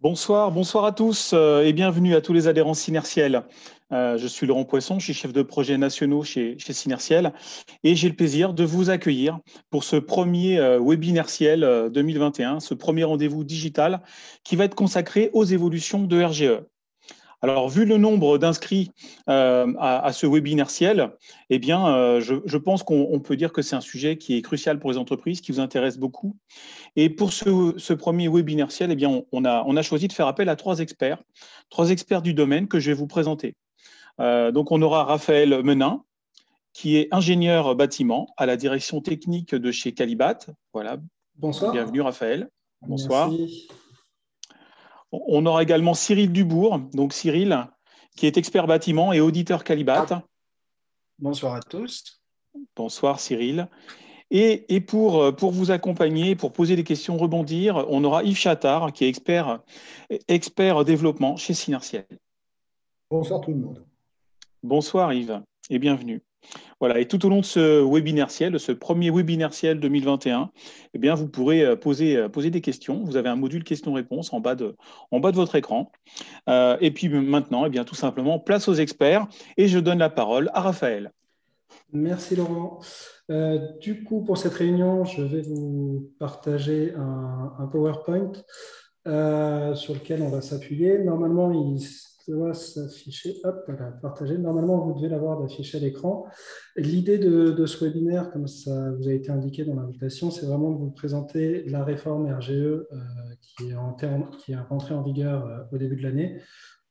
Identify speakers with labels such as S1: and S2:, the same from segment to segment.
S1: Bonsoir, bonsoir à tous et bienvenue à tous les adhérents Synertiel. Je suis Laurent Poisson, je suis chef de projet nationaux chez Synertiel et j'ai le plaisir de vous accueillir pour ce premier webinaire 2021, ce premier rendez-vous digital qui va être consacré aux évolutions de RGE. Alors, vu le nombre d'inscrits à ce webinaire, eh bien, je pense qu'on peut dire que c'est un sujet qui est crucial pour les entreprises, qui vous intéresse beaucoup. Et pour ce premier webinaire, eh bien, on a choisi de faire appel à trois experts du domaine que je vais vous présenter. Donc, on aura Raphaël Menin, qui est ingénieur bâtiment à la direction technique de chez Calibat. Voilà,
S2: Bonsoir.
S1: bienvenue Raphaël. Bonsoir.
S2: Merci.
S1: On aura également Cyril Dubourg, donc Cyril, qui est expert bâtiment et auditeur Calibat.
S2: Bonsoir à tous.
S1: Bonsoir Cyril. Et pour vous accompagner, pour poser des questions, rebondir, on aura Yves Chattard, qui est expert développement chez Synertiel.
S3: Bonsoir tout le monde.
S1: Bonsoir Yves et bienvenue. Voilà, et tout au long de ce webinaire ce premier webinaire 2021, eh bien, vous pourrez poser des questions. Vous avez un module questions-réponses en bas de votre écran. Et puis maintenant, eh bien, tout simplement, place aux experts et je donne la parole à Raphaël.
S2: Merci Laurent. Du coup, pour cette réunion, je vais vous partager un PowerPoint sur lequel on va s'appuyer. Normalement, il doit s'afficher. Hop, voilà, partagé. Normalement, vous devez l'avoir d'afficher à l'écran. L'idée de ce webinaire, comme ça vous a été indiqué dans l'invitation, c'est vraiment de vous présenter la réforme RGE qui est rentrée en vigueur au début de l'année.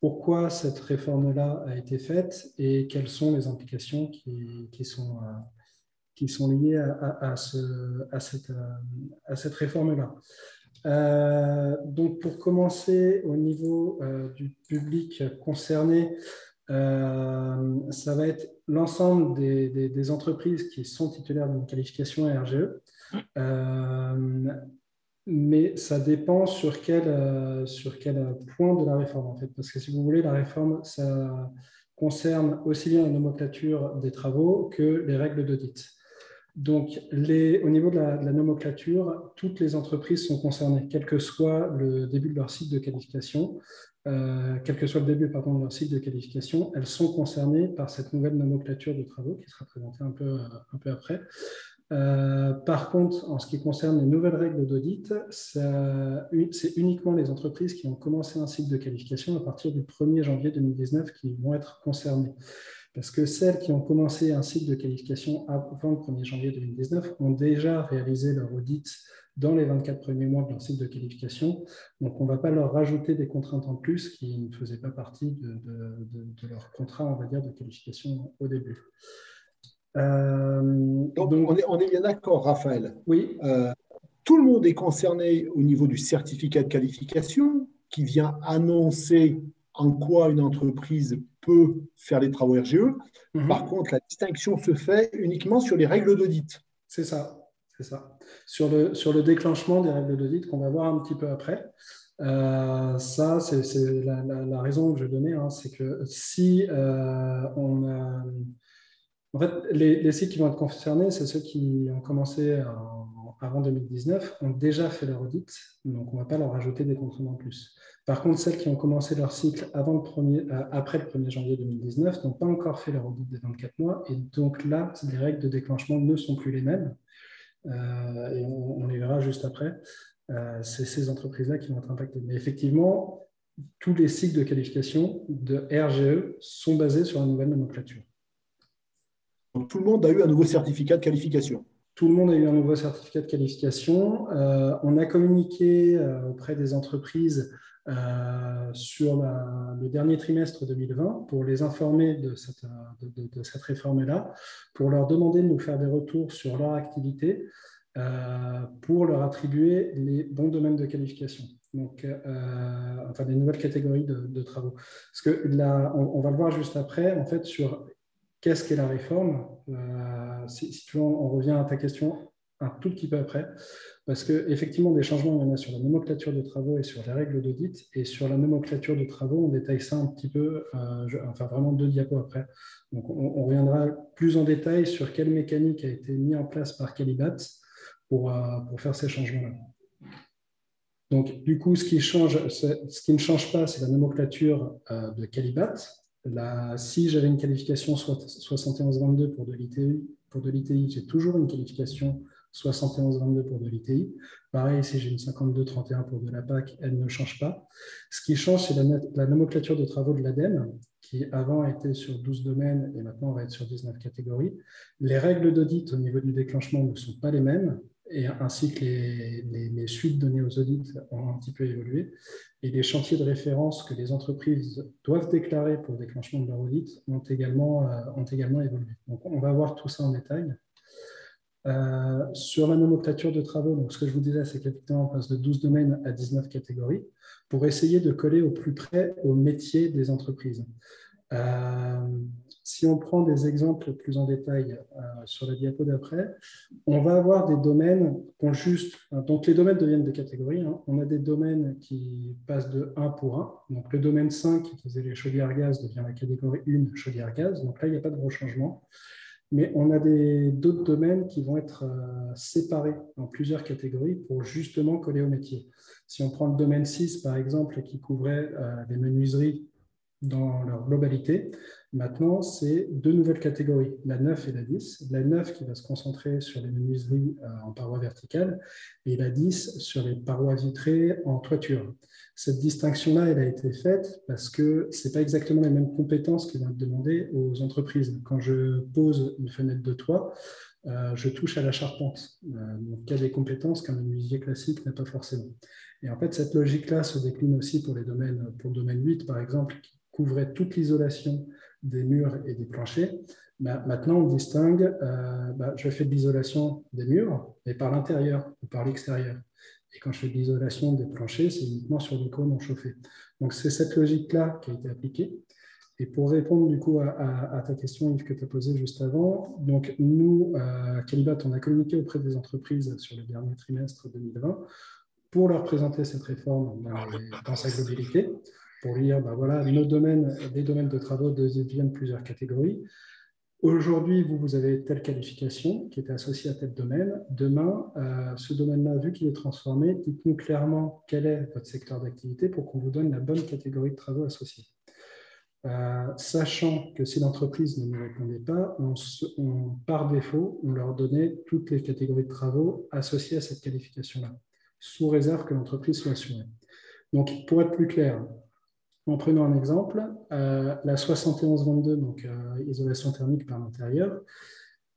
S2: Pourquoi cette réforme-là a été faite et quelles sont les implications qui sont liées à cette réforme-là. Donc, pour commencer, au niveau du public concerné, ça va être l'ensemble des entreprises qui sont titulaires d'une qualification RGE. Mais ça dépend sur quel point de la réforme, en fait. Parce que si vous voulez, la réforme, ça concerne aussi bien la nomenclature des travaux que les règles d'audit. Donc, au niveau de la nomenclature, toutes les entreprises sont concernées, quel que soit le début de leur cycle de qualification. Quel que soit le début de leur cycle de qualification, elles sont concernées par cette nouvelle nomenclature de travaux qui sera présentée un peu après. Par contre, en ce qui concerne les nouvelles règles d'audit, c'est uniquement les entreprises qui ont commencé un cycle de qualification à partir du 1er janvier 2019 qui vont être concernées. Parce que celles qui ont commencé un cycle de qualification avant le 1er janvier 2019 ont déjà réalisé leur audit dans les 24 premiers mois de leur cycle de qualification. Donc, on ne va pas leur rajouter des contraintes en plus qui ne faisaient pas partie de leur contrat, on va dire, de qualification au début.
S3: Donc, on est bien d'accord, Raphaël.
S2: Oui.
S3: Tout le monde est concerné au niveau du certificat de qualification qui vient annoncer en quoi une entreprise peut faire les travaux RGE. Par contre, la distinction se fait uniquement sur les règles d'audit.
S2: C'est ça. Sur le déclenchement des règles d'audit qu'on va voir un petit peu après. Ça, c'est la raison que je donnais, hein, c'est que si on a... En fait, les sites qui vont être concernés, c'est ceux qui ont commencé avant 2019, ont déjà fait leur audit, donc on ne va pas leur rajouter des contraintes en plus. Par contre, celles qui ont commencé leur cycle après le 1er janvier 2019 n'ont pas encore fait leur audit des 24 mois, et donc là, les règles de déclenchement ne sont plus les mêmes, et on les verra juste après. C'est ces entreprises-là qui vont être impactées. Mais effectivement, tous les cycles de qualification de RGE sont basés sur la nouvelle nomenclature.
S3: Donc, tout le monde a eu un nouveau certificat de qualification.
S2: Tout le monde a eu un nouveau certificat de qualification. On a communiqué auprès des entreprises sur le dernier trimestre 2020 pour les informer de cette réforme-là, pour leur demander de nous faire des retours sur leur activité, pour leur attribuer les bons domaines de qualification. Donc, enfin, des nouvelles catégories de travaux. Parce que là, on va le voir juste après, en fait, sur qu'est-ce qu'est la réforme. Si tu veux, on revient à ta question un tout petit peu après, parce qu'effectivement, des changements, il y en a sur la nomenclature de travaux et sur les règles d'audit. Et sur la nomenclature de travaux, on détaille ça un petit peu, enfin vraiment 2 diapos après. Donc, on reviendra plus en détail sur quelle mécanique a été mise en place par Calibat pour faire ces changements-là. Donc, du coup, ce qui ne change pas, c'est la nomenclature de Qualibat. Si j'avais une qualification 71-22 pour de l'ITI, j'ai toujours une qualification 71-22 pour de l'ITI. Pareil, si j'ai une 52-31 pour de la PAC, elle ne change pas. Ce qui change, c'est la nomenclature de travaux de l'ADEME, qui avant était sur 12 domaines et maintenant va être sur 19 catégories. Les règles d'audit au niveau du déclenchement ne sont pas les mêmes, ainsi que les suites données aux audits ont un petit peu évolué. Et les chantiers de référence que les entreprises doivent déclarer pour le déclenchement de leur audit ont également évolué. Donc, on va voir tout ça en détail. Sur la nomenclature de travaux, donc ce que je vous disais, c'est qu'effectivement, on passe de 12 domaines à 19 catégories pour essayer de coller au plus près au métier des entreprises. Si on prend des exemples plus en détail sur la diapo d'après, on va avoir des domaines qui ont juste... Donc, les domaines deviennent des catégories. Hein. On a des domaines qui passent de 1 pour 1. Donc, le domaine 5, qui faisait les chaudières gaz, devient la catégorie 1, chaudière gaz. Donc là, il n'y a pas de gros changement. Mais on a d'autres domaines qui vont être séparés en plusieurs catégories pour justement coller au métier. Si on prend le domaine 6, par exemple, qui couvrait les menuiseries dans leur globalité, maintenant, c'est 2 nouvelles catégories, la 9 et la 10. La 9 qui va se concentrer sur les menuiseries en parois verticales et la 10 sur les parois vitrées en toiture. Cette distinction-là, elle a été faite parce que ce n'est pas exactement les mêmes compétences qui vont être demandées aux entreprises. Quand je pose une fenêtre de toit, je touche à la charpente. Donc, il y a des compétences qu'un menuisier classique n'a pas forcément. Et en fait, cette logique-là se décline aussi pour le domaine 8, par exemple, qui couvrait toute l'isolation des murs et des planchers. Maintenant, on distingue, je fais de l'isolation des murs, mais par l'intérieur ou par l'extérieur. Et quand je fais de l'isolation des planchers, c'est uniquement sur des cônes non chauffés. Donc, c'est cette logique-là qui a été appliquée. Et pour répondre du coup à ta question, Yves, que tu as posée juste avant, donc nous, Qualibat, on a communiqué auprès des entreprises sur le dernier trimestre 2020 pour leur présenter cette réforme dans sa globalité, pour dire, voilà, les domaines de travaux deviennent plusieurs catégories. Aujourd'hui, vous avez telle qualification qui était associée à tel domaine. Demain, ce domaine-là, vu qu'il est transformé, dites-nous clairement quel est votre secteur d'activité pour qu'on vous donne la bonne catégorie de travaux associés. Sachant que si l'entreprise ne nous répondait pas, par défaut, on leur donnait toutes les catégories de travaux associées à cette qualification-là, sous réserve que l'entreprise soit assurée. Donc, pour être plus clair, en prenant un exemple, la 71-22, donc isolation thermique par l'intérieur,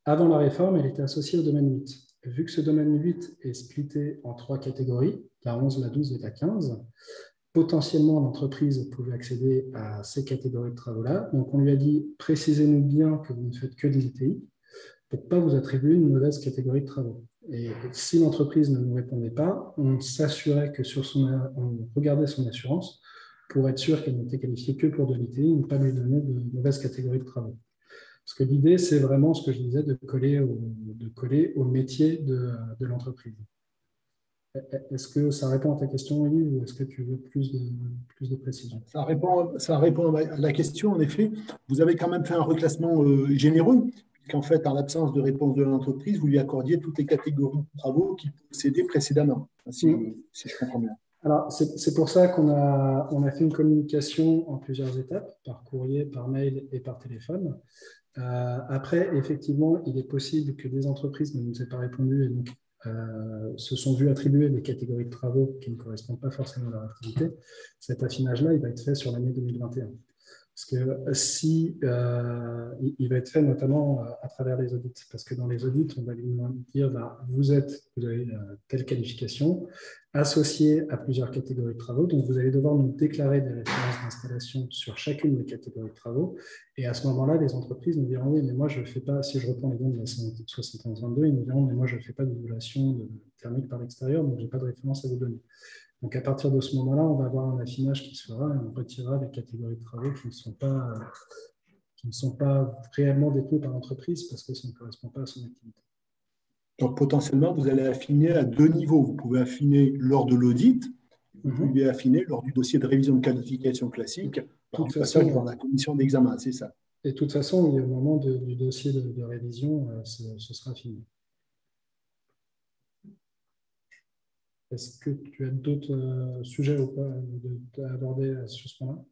S2: avant la réforme, elle était associée au domaine 8. Vu que ce domaine 8 est splitté en 3 catégories, la 11, la 12 et la 15, potentiellement l'entreprise pouvait accéder à ces catégories de travaux-là. Donc on lui a dit, précisez-nous bien que vous ne faites que des ITI pour ne pas vous attribuer une mauvaise catégorie de travaux. Et si l'entreprise ne nous répondait pas, on s'assurait que on regardait son assurance pour être sûr qu'elle n'était qualifiée que pour de l'ITI et ne pas lui donner de mauvaise catégorie de travaux. Parce que l'idée, c'est vraiment ce que je disais, de coller au métier de l'entreprise. Est-ce que ça répond à ta question, Yves, ou est-ce que tu veux plus de précision?
S3: Ça répond à la question, en effet. Vous avez quand même fait un reclassement généreux, puisqu'en fait, en l'absence de réponse de l'entreprise, vous lui accordiez toutes les catégories de travaux qu'il possédait précédemment, si je comprends bien.
S2: Alors, c'est pour ça qu'on a fait une communication en plusieurs étapes, par courrier, par mail et par téléphone. Après, effectivement, il est possible que des entreprises ne nous aient pas répondu et donc se sont vues attribuer des catégories de travaux qui ne correspondent pas forcément à leur activité. Cet affinage-là, il va être fait sur l'année 2021. Parce que il va être fait notamment à travers les audits. Parce que dans les audits, on va lui dire, vous avez telle qualification associée à plusieurs catégories de travaux. Donc, vous allez devoir nous déclarer des références d'installation sur chacune des catégories de travaux. Et à ce moment-là, les entreprises nous diront, oui, mais moi, je ne fais pas, si je reprends les de la 71-22, ils nous diront, mais moi, je ne fais pas d'isolation thermique par l'extérieur, donc je n'ai pas de référence à vous donner. Donc, à partir de ce moment-là, on va avoir un affinage qui se fera et on retirera les catégories de travaux qui ne sont pas réellement détenues par l'entreprise parce que ça ne correspond pas à son activité.
S3: Donc, potentiellement, vous allez affiner à 2 niveaux. Vous pouvez affiner lors de l'audit, vous pouvez affiner lors du dossier de révision de qualification classique, par le passage devant la commission d'examen, c'est ça.
S2: Et de toute façon, au moment du dossier de révision, ce sera affiné. Est-ce que tu as d'autres sujets ou pas à aborder sur ce point-là?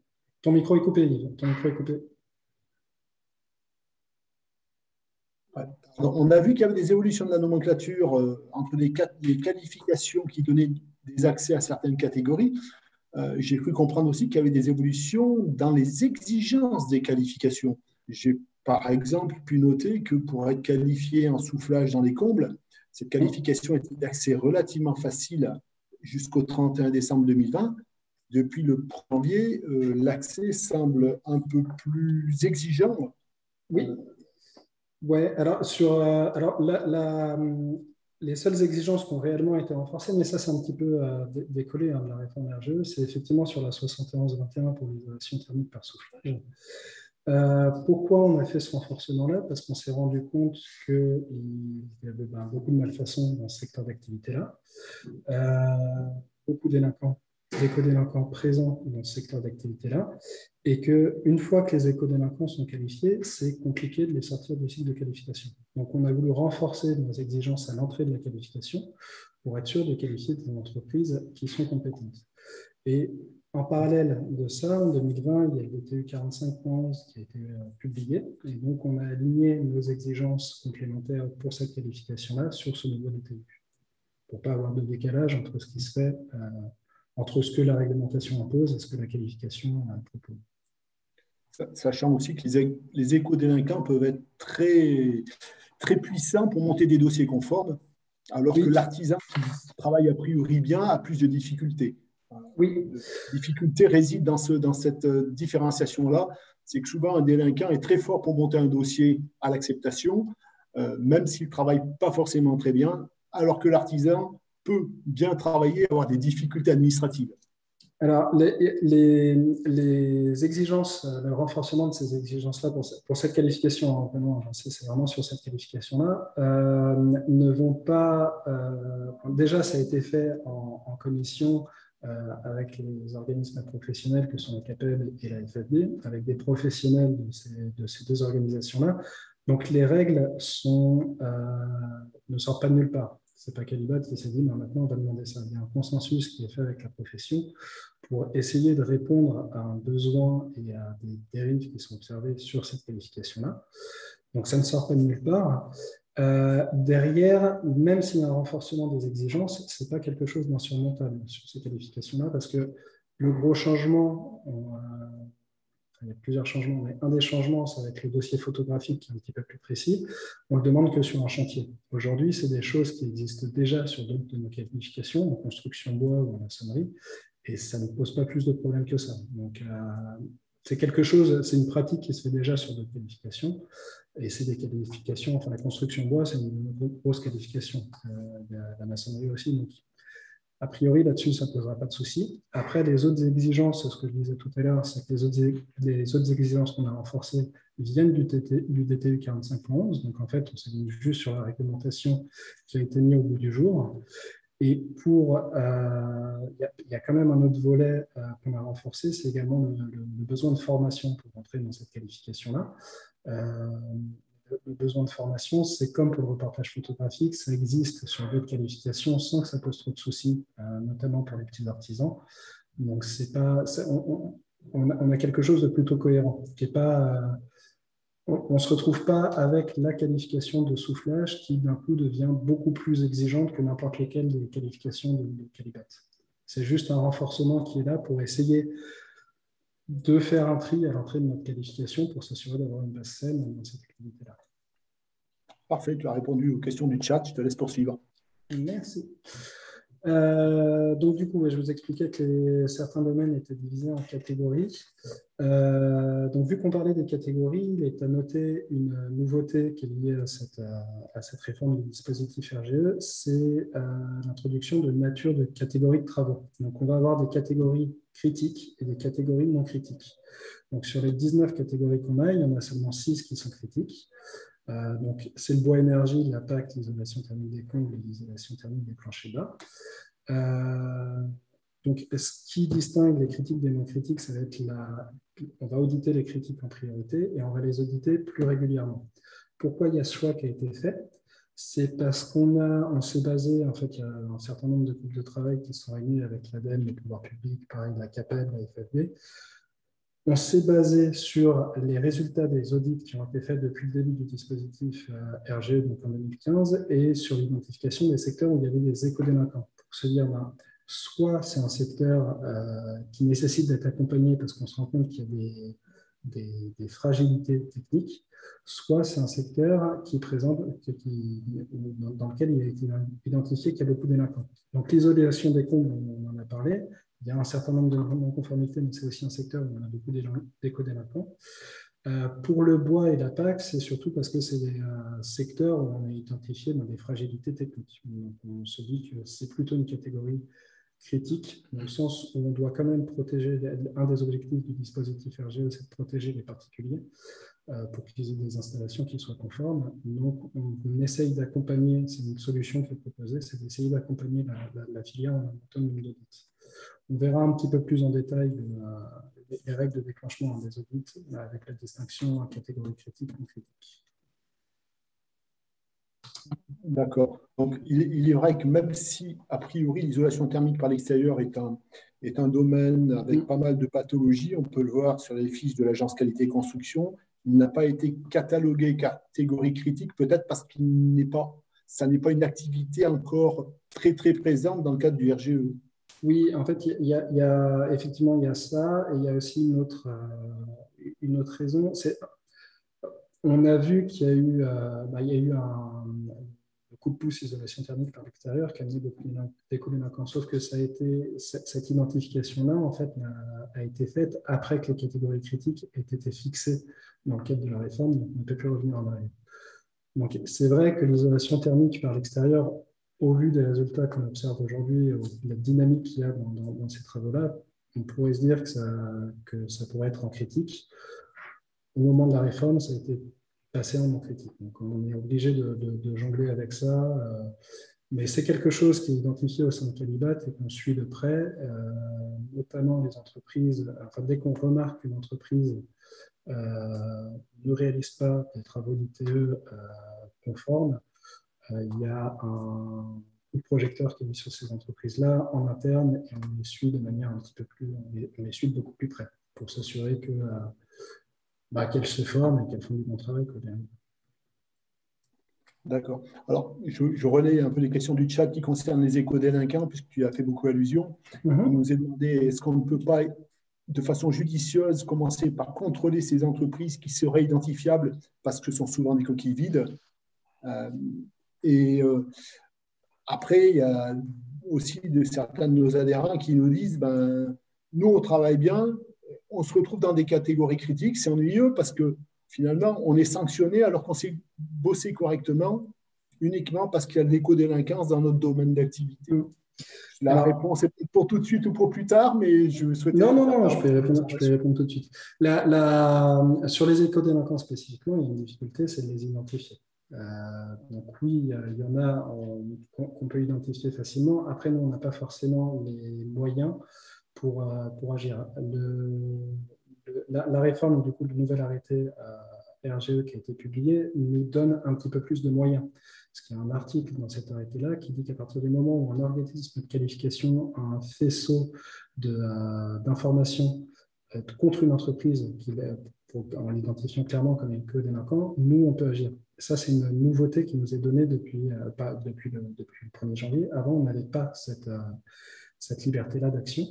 S2: Ton micro est coupé, Yves. Ton micro est coupé.
S3: Ouais. Alors, on a vu qu'il y avait des évolutions de la nomenclature entre les qualifications qui donnaient des accès à certaines catégories. J'ai cru comprendre aussi qu'il y avait des évolutions dans les exigences des qualifications. J'ai par exemple pu noter que pour être qualifié en soufflage dans les combles, cette qualification était d'accès relativement facile jusqu'au 31 décembre 2020. Depuis le 1er janvier, l'accès semble un peu plus exigeant.
S2: Oui. Ouais, alors, les seules exigences qui ont réellement été renforcées, mais ça c'est un petit peu décollé de la réforme RGE, c'est effectivement sur la 71-21 pour l'isolation thermique par soufflage. Pourquoi on a fait ce renforcement-là? Parce qu'on s'est rendu compte qu'il y avait beaucoup de malfaçons dans ce secteur d'activité-là. Beaucoup d'éco-délinquants présents dans ce secteur d'activité-là, et qu'une fois que les éco-délinquants sont qualifiés, c'est compliqué de les sortir du cycle de qualification. Donc on a voulu renforcer nos exigences à l'entrée de la qualification pour être sûr de qualifier des entreprises qui sont compétentes. Et en parallèle de ça, en 2020, il y a le DTU 45.11 qui a été publié. Et donc, on a aligné nos exigences complémentaires pour cette qualification-là sur ce nouveau DTU, pour ne pas avoir de décalage entre ce qui se fait, entre ce que la réglementation impose et ce que la qualification propose.
S3: Sachant aussi que les éco-délinquants peuvent être très, très puissants pour monter des dossiers conformes, alors que l'artisan qui travaille a priori bien a plus de difficultés.
S2: Oui.
S3: La difficulté réside dans cette différenciation-là. C'est que souvent, un délinquant est très fort pour monter un dossier à l'acceptation, même s'il ne travaille pas forcément très bien, alors que l'artisan peut bien travailler et avoir des difficultés administratives.
S2: Alors, les exigences, le renforcement de ces exigences-là pour cette qualification, c'est vraiment sur cette qualification-là, ne vont pas... déjà, ça a été fait en commission avec les organismes professionnels que sont la CAPEB et la FFB, avec des professionnels de ces deux organisations-là. Donc, les règles ne sortent pas de nulle part. Ce n'est pas Calibat qui s'est dit, mais maintenant, on va demander ça. Il y a un consensus qui est fait avec la profession pour essayer de répondre à un besoin et à des dérives qui sont observées sur cette qualification-là. Donc, ça ne sort pas de nulle part. Derrière, même s'il y a un renforcement des exigences, ce n'est pas quelque chose d'insurmontable sur ces qualifications-là, parce que le gros changement, il y a plusieurs changements, mais un des changements, ça va être le dossier photographique qui est un petit peu plus précis. On ne le demande que sur un chantier. Aujourd'hui, c'est des choses qui existent déjà sur d'autres de nos qualifications, en construction bois ou en maçonnerie, et ça ne pose pas plus de problèmes que ça. Donc, c'est quelque chose, c'est une pratique qui se fait déjà sur d'autres qualifications, et c'est des qualifications, enfin la construction bois, c'est une grosse qualification. Il y a la maçonnerie aussi, donc a priori, là-dessus, ça ne posera pas de souci. Après, les autres exigences, ce que je disais tout à l'heure, c'est que les autres exigences qu'on a renforcées viennent du DTU 45.11. Donc, en fait, on s'est mis juste sur la réglementation qui a été mise au bout du jour. Et il y a quand même un autre volet qu'on a renforcé, c'est également le besoin de formation pour entrer dans cette qualification-là. Le besoin de formation, c'est comme pour le reportage photographique, ça existe sur d'autres qualifications sans que ça pose trop de soucis, notamment pour les petits artisans. Donc, on a quelque chose de plutôt cohérent, qui est pas... on ne se retrouve pas avec la qualification de soufflage qui, d'un coup, devient beaucoup plus exigeante que n'importe lesquelles des qualifications de Calibat. C'est juste un renforcement qui est là pour essayer de faire un tri à l'entrée de notre qualification pour s'assurer d'avoir une base saine dans cette activité-là.
S3: Parfait, tu as répondu aux questions du chat, je te laisse poursuivre.
S2: Merci. Donc, du coup, je vous expliquais que certains domaines étaient divisés en catégories. Donc, vu qu'on parlait des catégories, il est à noter une nouveauté qui est liée à cette réforme du dispositif RGE, c'est l'introduction de nature de catégories de travaux. Donc, on va avoir des catégories critiques et des catégories non critiques. Donc, sur les 19 catégories qu'on a, il y en a seulement 6 qui sont critiques. Donc, c'est le bois énergie, l'impact, l'isolation thermique des combles et l'isolation thermique des planchers bas. Donc, ce qui distingue les critiques des non critiques, ça va être on va auditer les critiques en priorité et on va les auditer plus régulièrement. Pourquoi il y a ce choix qui a été fait? C'est parce on s'est basé, en fait, il y a un certain nombre de groupes de travail qui sont réunis avec l'ADEME, les pouvoirs publics, pareil, la CAPEB, la FFB. On s'est basé sur les résultats des audits qui ont été faits depuis le début du dispositif RGE, donc en 2015, et sur l'identification des secteurs où il y avait des éco-délinquants. Pour se dire, soit c'est un secteur qui nécessite d'être accompagné parce qu'on se rend compte qu'il y a des fragilités techniques, soit c'est un secteur dans lequel il a été identifié qu'il y a beaucoup de délinquants. Donc l'isolation des comptes, on en a parlé. Il y a un certain nombre de non-conformités, mais c'est aussi un secteur où on a beaucoup d'éco-délinquants. Pour le bois et la PAC, c'est surtout parce que c'est des secteurs où on a identifié des fragilités techniques. Donc, on se dit que c'est plutôt une catégorie critique, dans le sens où on doit quand même protéger, un des objectifs du dispositif RGE, c'est de protéger les particuliers pour qu'ils aient des installations qui soient conformes. Donc, on essaye d'accompagner, c'est une solution qui est proposée, c'est d'essayer d'accompagner la filière en montant le nombre d'audits. On verra un petit peu plus en détail les règles de déclenchement des audits avec la distinction en catégorie critique et non critique.
S3: D'accord. Donc, il est vrai que même si, a priori, l'isolation thermique par l'extérieur est un domaine avec pas mal de pathologies, on peut le voir sur les fiches de l'Agence qualité construction, il n'a pas été catalogué catégorie critique, peut-être parce ça n'est pas une activité encore très, très présente dans le cadre du RGE.
S2: Oui, en fait, effectivement, il y a ça, et il y a aussi une autre raison. On a vu qu'il y a eu un coup de pouce isolation thermique par l'extérieur qui a amené beaucoup d'éco-délinquants. Sauf que cette identification-là, en fait, a été faite après que les catégories critiques aient été fixées dans le cadre de la réforme, donc on ne peut plus revenir en arrière. Donc, c'est vrai que l'isolation thermique par l'extérieur, au vu des résultats qu'on observe aujourd'hui, la dynamique qu'il y a dans ces travaux-là, on pourrait se dire que ça pourrait être en critique. Au moment de la réforme, ça a été passé en non critique. Donc, on est obligé de jongler avec ça. Mais c'est quelque chose qui est identifié au sein de Calibat et qu'on suit de près, notamment les entreprises. Enfin, dès qu'on remarque qu'une entreprise ne réalise pas des travaux d'ITE conformes, il y a un coup de projecteur qui est mis sur ces entreprises-là en interne et on les suit de manière un petit peu plus, on les suit de beaucoup plus près pour s'assurer qu'elles se forment et qu'elles font du bon travail.
S3: D'accord. Alors, je relais un peu les questions du chat qui concernent les éco-délinquants, puisque tu as fait beaucoup allusion. Il nous est demandé, est-ce qu'on ne peut pas, de façon judicieuse, commencer par contrôler ces entreprises qui seraient identifiables, parce que ce sont souvent des coquilles vides. Après, il y a aussi certains de nos adhérents qui nous disent, nous, on travaille bien, on se retrouve dans des catégories critiques, c'est ennuyeux parce que finalement, on est sanctionné alors qu'on s'est bossé correctement uniquement parce qu'il y a de l'éco-délinquance dans notre domaine d'activité. La réponse est pour tout de suite ou pour plus tard, mais je souhaitais…
S2: Non, je peux y répondre tout de suite. Sur les éco-délinquants spécifiquement, il y a une difficulté, c'est de les identifier. Donc oui, il y en a qu'on peut identifier facilement. Après, nous, on n'a pas forcément les moyens pour agir. La réforme, du coup, le nouvel arrêté RGE qui a été publié, nous donne un petit peu plus de moyens. Parce qu'il y a un article dans cet arrêté-là qui dit qu'à partir du moment où un organisme de qualification a un faisceau d'informations contre une entreprise en l'identifiant clairement comme une délinquant, nous, on peut agir. Ça, c'est une nouveauté qui nous est donnée depuis le 1er janvier. Avant, on n'avait pas cette liberté-là d'action.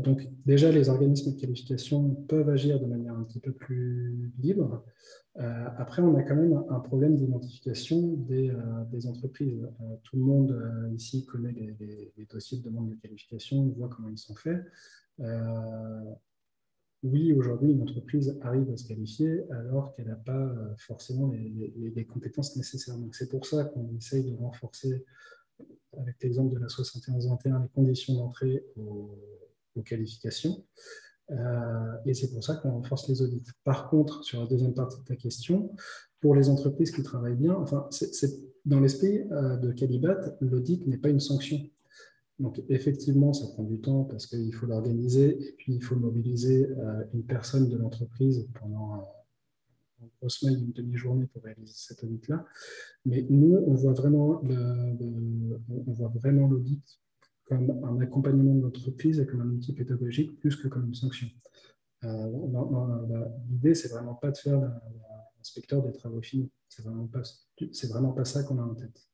S2: Donc déjà, les organismes de qualification peuvent agir de manière un petit peu plus libre. Après, on a quand même un problème d'identification des entreprises. Tout le monde ici connaît les dossiers de demande de qualification, on voit comment ils sont faits. Oui, aujourd'hui, une entreprise arrive à se qualifier alors qu'elle n'a pas forcément les compétences nécessaires. Donc c'est pour ça qu'on essaye de renforcer, avec l'exemple de la 71-21, les conditions d'entrée aux qualifications. Et c'est pour ça qu'on renforce les audits. Par contre, sur la deuxième partie de ta question, pour les entreprises qui travaillent bien, dans l'esprit de Calibat, l'audit n'est pas une sanction. Donc effectivement, ça prend du temps parce qu'il faut l'organiser et puis il faut mobiliser une personne de l'entreprise pendant en grosse maille une demi-journée pour réaliser cet audit-là. Mais nous, on voit vraiment l'audit comme un accompagnement de l'entreprise et comme un outil pédagogique plus que comme une sanction. L'idée, c'est vraiment pas de faire l'inspecteur des travaux finis. C'est vraiment pas ça qu'on a en tête.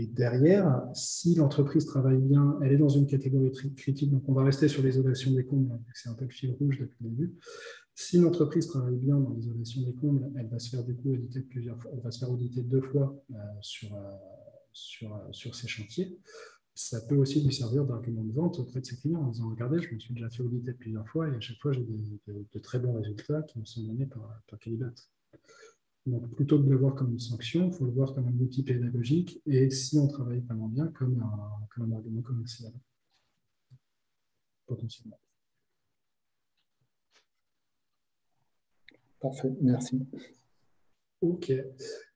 S2: Et derrière, si l'entreprise travaille bien, elle est dans une catégorie critique, donc on va rester sur l'isolation des combles, c'est un peu le fil rouge depuis le début. Si l'entreprise travaille bien dans l'isolation des combles, elle va se faire du coup auditer plusieurs fois, elle va se faire auditer 2 fois sur ses chantiers. Ça peut aussi lui servir d'argument de vente auprès de ses clients en disant regardez, je me suis déjà fait auditer plusieurs fois et à chaque fois j'ai de très bons résultats qui me sont donnés par Calibat. Donc, plutôt que de le voir comme une sanction, il faut le voir comme un outil pédagogique et si on travaille vraiment bien, comme un argument commercial, potentiellement.
S3: Parfait, merci.
S2: OK.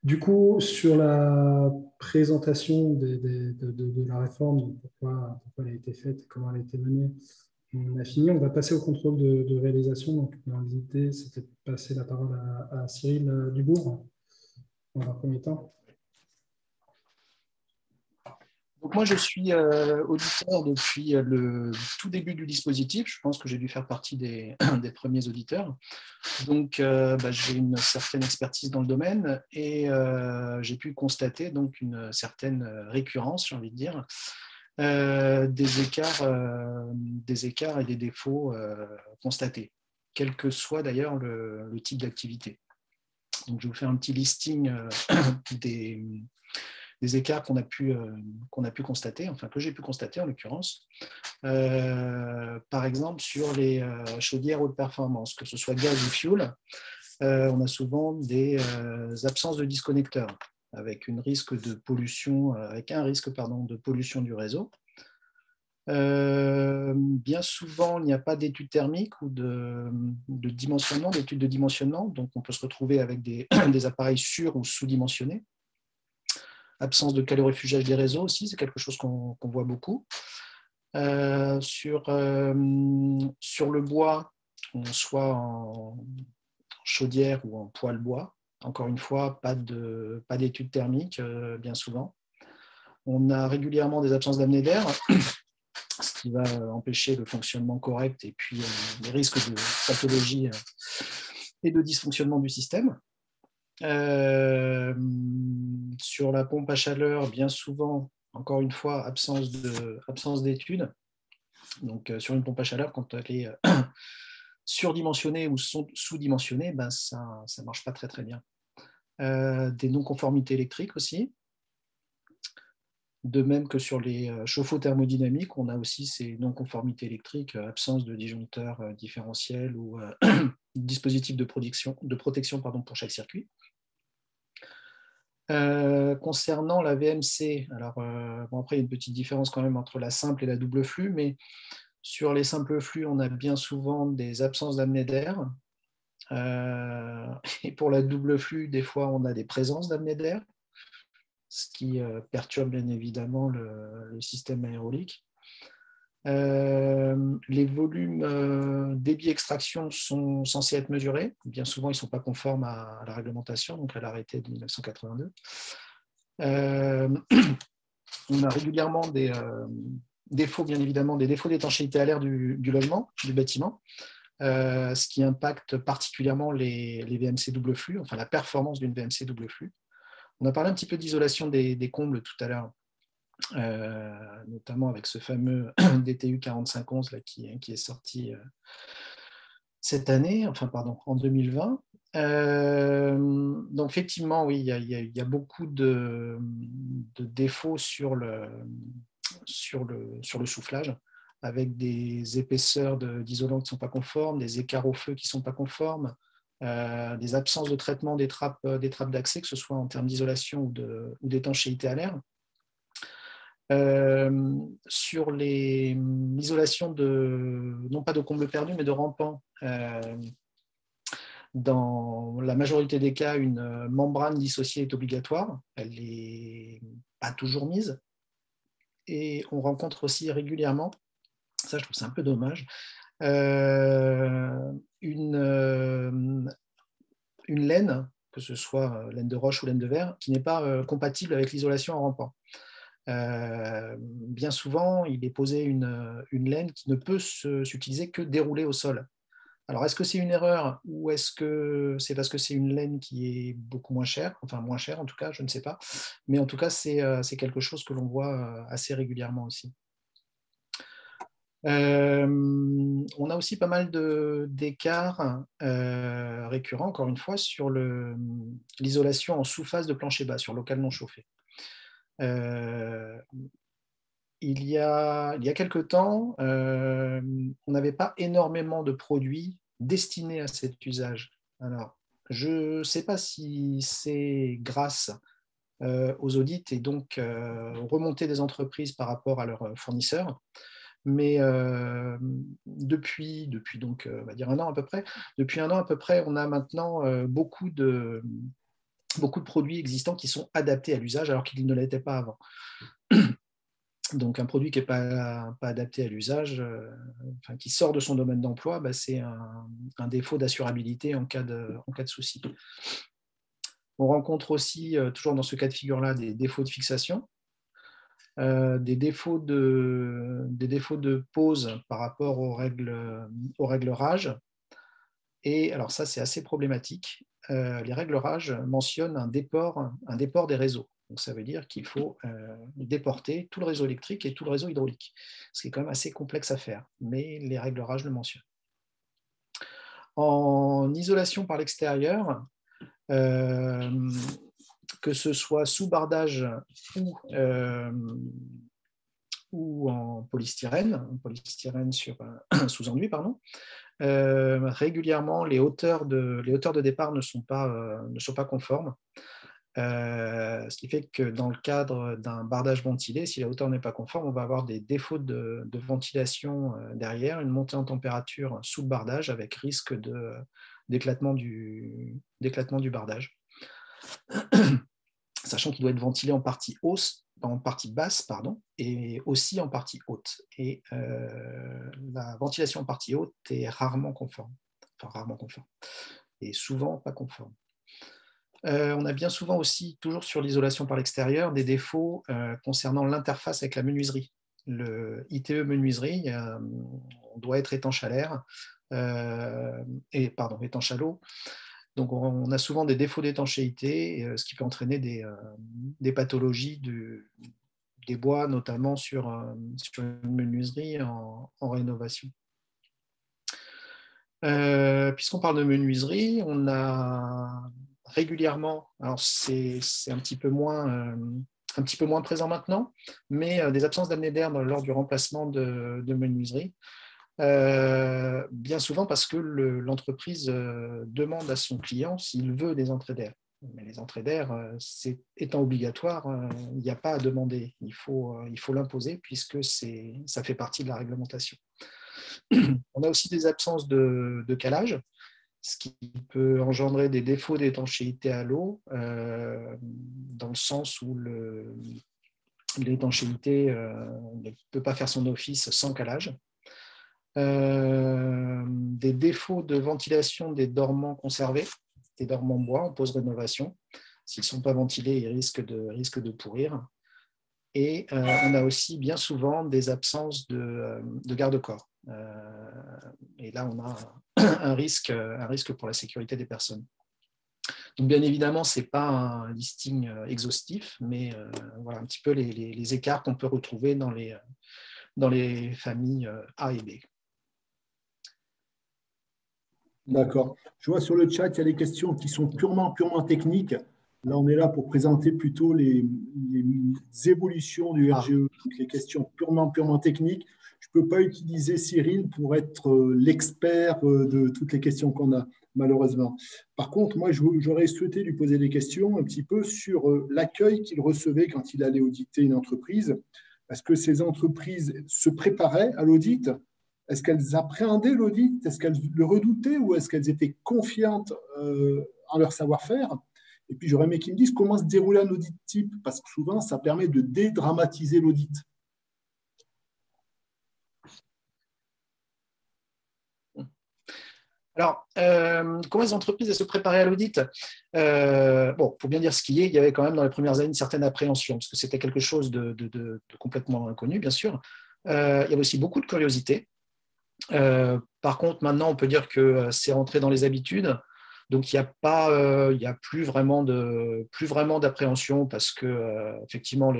S2: Du coup, sur la présentation de la réforme, pourquoi elle a été faite, comment elle a été menée, on a fini. On va passer au contrôle de réalisation. Donc, l'idée, c'était de passer la parole à Cyril Dubourg dans un premier temps.
S4: Donc moi, je suis auditeur depuis le tout début du dispositif. Je pense que j'ai dû faire partie des premiers auditeurs. Donc, j'ai une certaine expertise dans le domaine et j'ai pu constater donc une certaine récurrence, j'ai envie de dire, des écarts et des défauts constatés, quel que soit d'ailleurs le type d'activité. Donc, je vais vous faire un petit listing des écarts qu'on a pu constater, enfin que j'ai pu constater en l'occurrence. Par exemple, sur les chaudières haute performance, que ce soit gaz ou fioul, on a souvent des absences de disconnecteurs avec un risque de pollution du réseau. Bien souvent, il n'y a pas d'études thermiques ou d'études de dimensionnement, donc on peut se retrouver avec des appareils sur- ou sous-dimensionnés. Absence de calorifugage des réseaux aussi, c'est quelque chose qu'on voit beaucoup. Sur le bois, soit en chaudière ou en poêle bois, encore une fois, pas d'études thermiques, bien souvent. On a régulièrement des absences d'amener d'air, ce qui va empêcher le fonctionnement correct et puis les risques de pathologie et de dysfonctionnement du système. Sur la pompe à chaleur, bien souvent, encore une fois, absence d'études. Donc, sur une pompe à chaleur, quand elle est surdimensionnée ou sous-dimensionnée, ça ne marche pas très, très bien. Des non-conformités électriques aussi. De même que sur les chauffe-eau thermodynamiques, on a aussi ces non-conformités électriques, absence de disjoncteur différentiel ou dispositif de protection pour chaque circuit. Concernant la VMC, alors après il y a une petite différence quand même entre la simple et la double flux, mais sur les simples flux, on a bien souvent des absences d'amener d'air. Et pour la double flux, des fois, on a des présences d'amener d'air, ce qui perturbe bien évidemment le système aérolique. Les volumes débit extraction sont censés être mesurés. Bien souvent, ils ne sont pas conformes à la réglementation, donc à l'arrêté de 1982. On a régulièrement des défauts, bien évidemment, des défauts d'étanchéité à l'air du logement, du bâtiment, ce qui impacte particulièrement les VMC double flux, enfin la performance d'une VMC double flux. On a parlé un petit peu d'isolation des combles tout à l'heure, notamment avec ce fameux DTU 4511 là, qui est sorti cette année, en 2020. Donc effectivement, oui, il y a beaucoup de défauts sur le soufflage, avec des épaisseurs d'isolants qui ne sont pas conformes, des écarts au feu qui ne sont pas conformes, des absences de traitement des trappes d'accès, que ce soit en termes d'isolation ou d'étanchéité à l'air. Sur l'isolation non pas de combles perdus, mais de rampants, dans la majorité des cas, une membrane dissociée est obligatoire. Elle n'est pas toujours mise. Et on rencontre aussi régulièrement, ça je trouve c'est un peu dommage, une une laine, que ce soit laine de roche ou laine de verre, qui n'est pas compatible avec l'isolation en rampant. Bien souvent, il est posé une laine qui ne peut s'utiliser que déroulée au sol. Alors, est-ce que c'est une erreur ou est-ce que c'est parce que c'est une laine qui est beaucoup moins chère, enfin moins chère en tout cas, je ne sais pas. Mais en tout cas, c'est quelque chose que l'on voit assez régulièrement aussi. On a aussi pas mal d'écarts récurrents, encore une fois, sur l'isolation en sous-phase de plancher bas, sur local non chauffé. Il y a quelque temps, on n'avait pas énormément de produits destinés à cet usage. Alors, je ne sais pas si c'est grâce aux audits et donc aux remontées des entreprises par rapport à leurs fournisseurs, mais depuis donc, on va dire un an à peu près, on a maintenant beaucoup de produits existants qui sont adaptés à l'usage alors qu'ils ne l'étaient pas avant. Donc, un produit qui n'est pas adapté à l'usage, qui sort de son domaine d'emploi, c'est un défaut d'assurabilité en cas de souci. On rencontre aussi, toujours dans ce cas de figure-là, des défauts de fixation, des défauts de pose par rapport aux règles rage. Et alors ça, c'est assez problématique. Les règles rage mentionnent un déport des réseaux. Donc, ça veut dire qu'il faut déporter tout le réseau électrique et tout le réseau hydraulique, ce qui est quand même assez complexe à faire, mais les règles rage le mentionnent. En isolation par l'extérieur, que ce soit sous bardage ou en polystyrène sous enduit, pardon, régulièrement, les hauteurs de départ ne sont pas conformes. Ce qui fait que dans le cadre d'un bardage ventilé, si la hauteur n'est pas conforme, on va avoir des défauts de ventilation derrière, une montée en température sous le bardage avec risque d'éclatement du bardage. Sachant qu'il doit être ventilé en partie basse, et aussi en partie haute. Et la ventilation en partie haute est rarement conforme, et souvent pas conforme. On a bien souvent aussi, toujours sur l'isolation par l'extérieur, des défauts concernant l'interface avec la menuiserie. Le ITE menuiserie, on doit être étanche à l'air, étanche à l'eau. Donc on a souvent des défauts d'étanchéité, ce qui peut entraîner des pathologies des bois, notamment sur une menuiserie en rénovation. Puisqu'on parle de menuiserie, on a régulièrement, alors c'est un petit peu moins présent maintenant, mais des absences d'apnée d'air lors du remplacement de menuiserie. Bien souvent parce que l'entreprise demande à son client s'il veut des entrées d'air. Mais les entrées d'air, étant obligatoire, il n'y a pas à demander. Il faut l'imposer puisque ça fait partie de la réglementation. On a aussi des absences de calage, ce qui peut engendrer des défauts d'étanchéité à l'eau, dans le sens où l'étanchéité ne peut pas faire son office sans calage. Des défauts de ventilation des dormants conservés, des dormants bois en post-rénovation. S'ils ne sont pas ventilés, ils risquent de pourrir. Et on a aussi bien souvent des absences de garde-corps. Et là, on a un risque pour la sécurité des personnes. Donc, bien évidemment, ce n'est pas un listing exhaustif, mais voilà un petit peu les écarts qu'on peut retrouver dans les familles A et B.
S3: D'accord. Je vois sur le chat, il y a des questions qui sont purement techniques. Là, on est là pour présenter plutôt les évolutions du RGE, donc les questions purement techniques. Je ne peux pas utiliser Cyril pour être l'expert de toutes les questions qu'on a, malheureusement. Par contre, moi, j'aurais souhaité lui poser des questions un petit peu sur l'accueil qu'il recevait quand il allait auditer une entreprise. Est-ce que ces entreprises se préparaient à l'audit ? Est-ce qu'elles appréhendaient l'audit? Est-ce qu'elles le redoutaient ou est-ce qu'elles étaient confiantes en leur savoir-faire? Et puis, j'aurais aimé qu'ils me disent comment se déroulait un audit type, parce que souvent, ça permet de dédramatiser l'audit.
S4: Alors, comment les entreprises se préparaient à l'audit? Bon, pour bien dire ce qu'il y a, il y avait quand même dans les premières années une certaine appréhension, parce que c'était quelque chose de complètement inconnu, bien sûr. Il y avait aussi beaucoup de curiosité. Par contre, maintenant, on peut dire que c'est rentré dans les habitudes. Donc, il n'y a plus vraiment d'appréhension parce que, effectivement,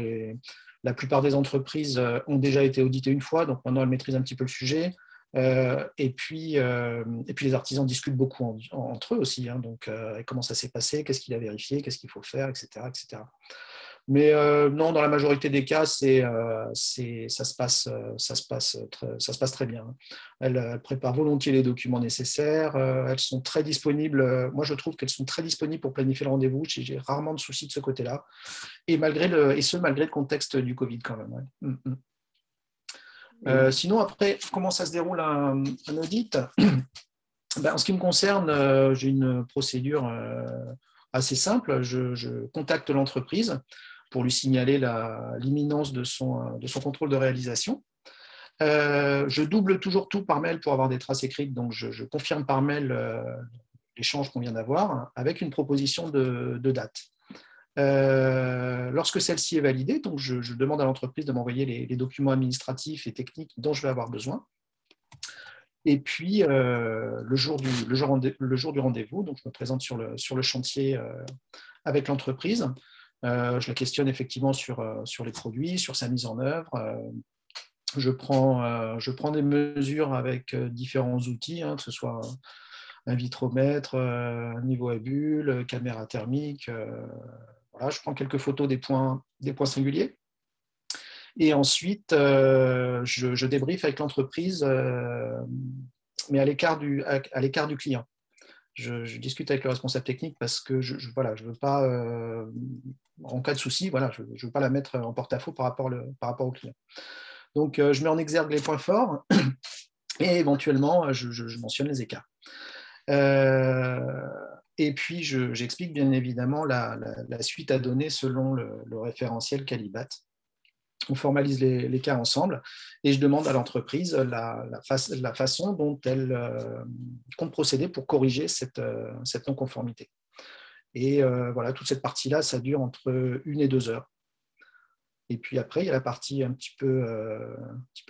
S4: la plupart des entreprises ont déjà été auditées une fois, donc maintenant elles maîtrisent un petit peu le sujet. Et puis les artisans discutent beaucoup entre eux aussi. Hein, donc, comment ça s'est passé, qu'est-ce qu'il a vérifié, qu'est-ce qu'il faut faire, etc., etc. Mais non, dans la majorité des cas, ça se passe très bien. Elles préparent volontiers les documents nécessaires. Elles sont très disponibles. Moi, je trouve qu'elles sont très disponibles pour planifier le rendez-vous. J'ai rarement de soucis de ce côté-là. Et malgré le contexte du Covid quand même. Ouais. Sinon, après, comment ça se déroule un audit? En ce qui me concerne, j'ai une procédure assez simple. Je contacte l'entreprise pour lui signaler l'imminence de son contrôle de réalisation. Je double toujours tout par mail pour avoir des traces écrites, donc je confirme par mail l'échange qu'on vient d'avoir avec une proposition de date. Lorsque celle-ci est validée, donc je demande à l'entreprise de m'envoyer les documents administratifs et techniques dont je vais avoir besoin. Et puis, le jour du rendez-vous, donc je me présente sur le chantier avec l'entreprise. Je la questionne effectivement sur les produits, sur sa mise en œuvre. Je prends des mesures avec différents outils, hein, que ce soit un vitromètre, un niveau à bulles, caméra thermique. Voilà, je prends quelques photos des points singuliers. Et ensuite, je débriefe avec l'entreprise, mais à l'écart du client. Je discute avec le responsable technique parce que je veux pas, en cas de souci, je ne veux pas la mettre en porte-à-faux par rapport au client. Donc, je mets en exergue les points forts et éventuellement, je mentionne les écarts. Et puis, j'explique bien évidemment la suite à donner selon le référentiel Calibat. On formalise les cas ensemble et je demande à l'entreprise la façon dont elle compte procéder pour corriger cette non-conformité. Et voilà, toute cette partie-là, ça dure entre 1 et 2 heures. Et puis après, il y a la partie un petit peu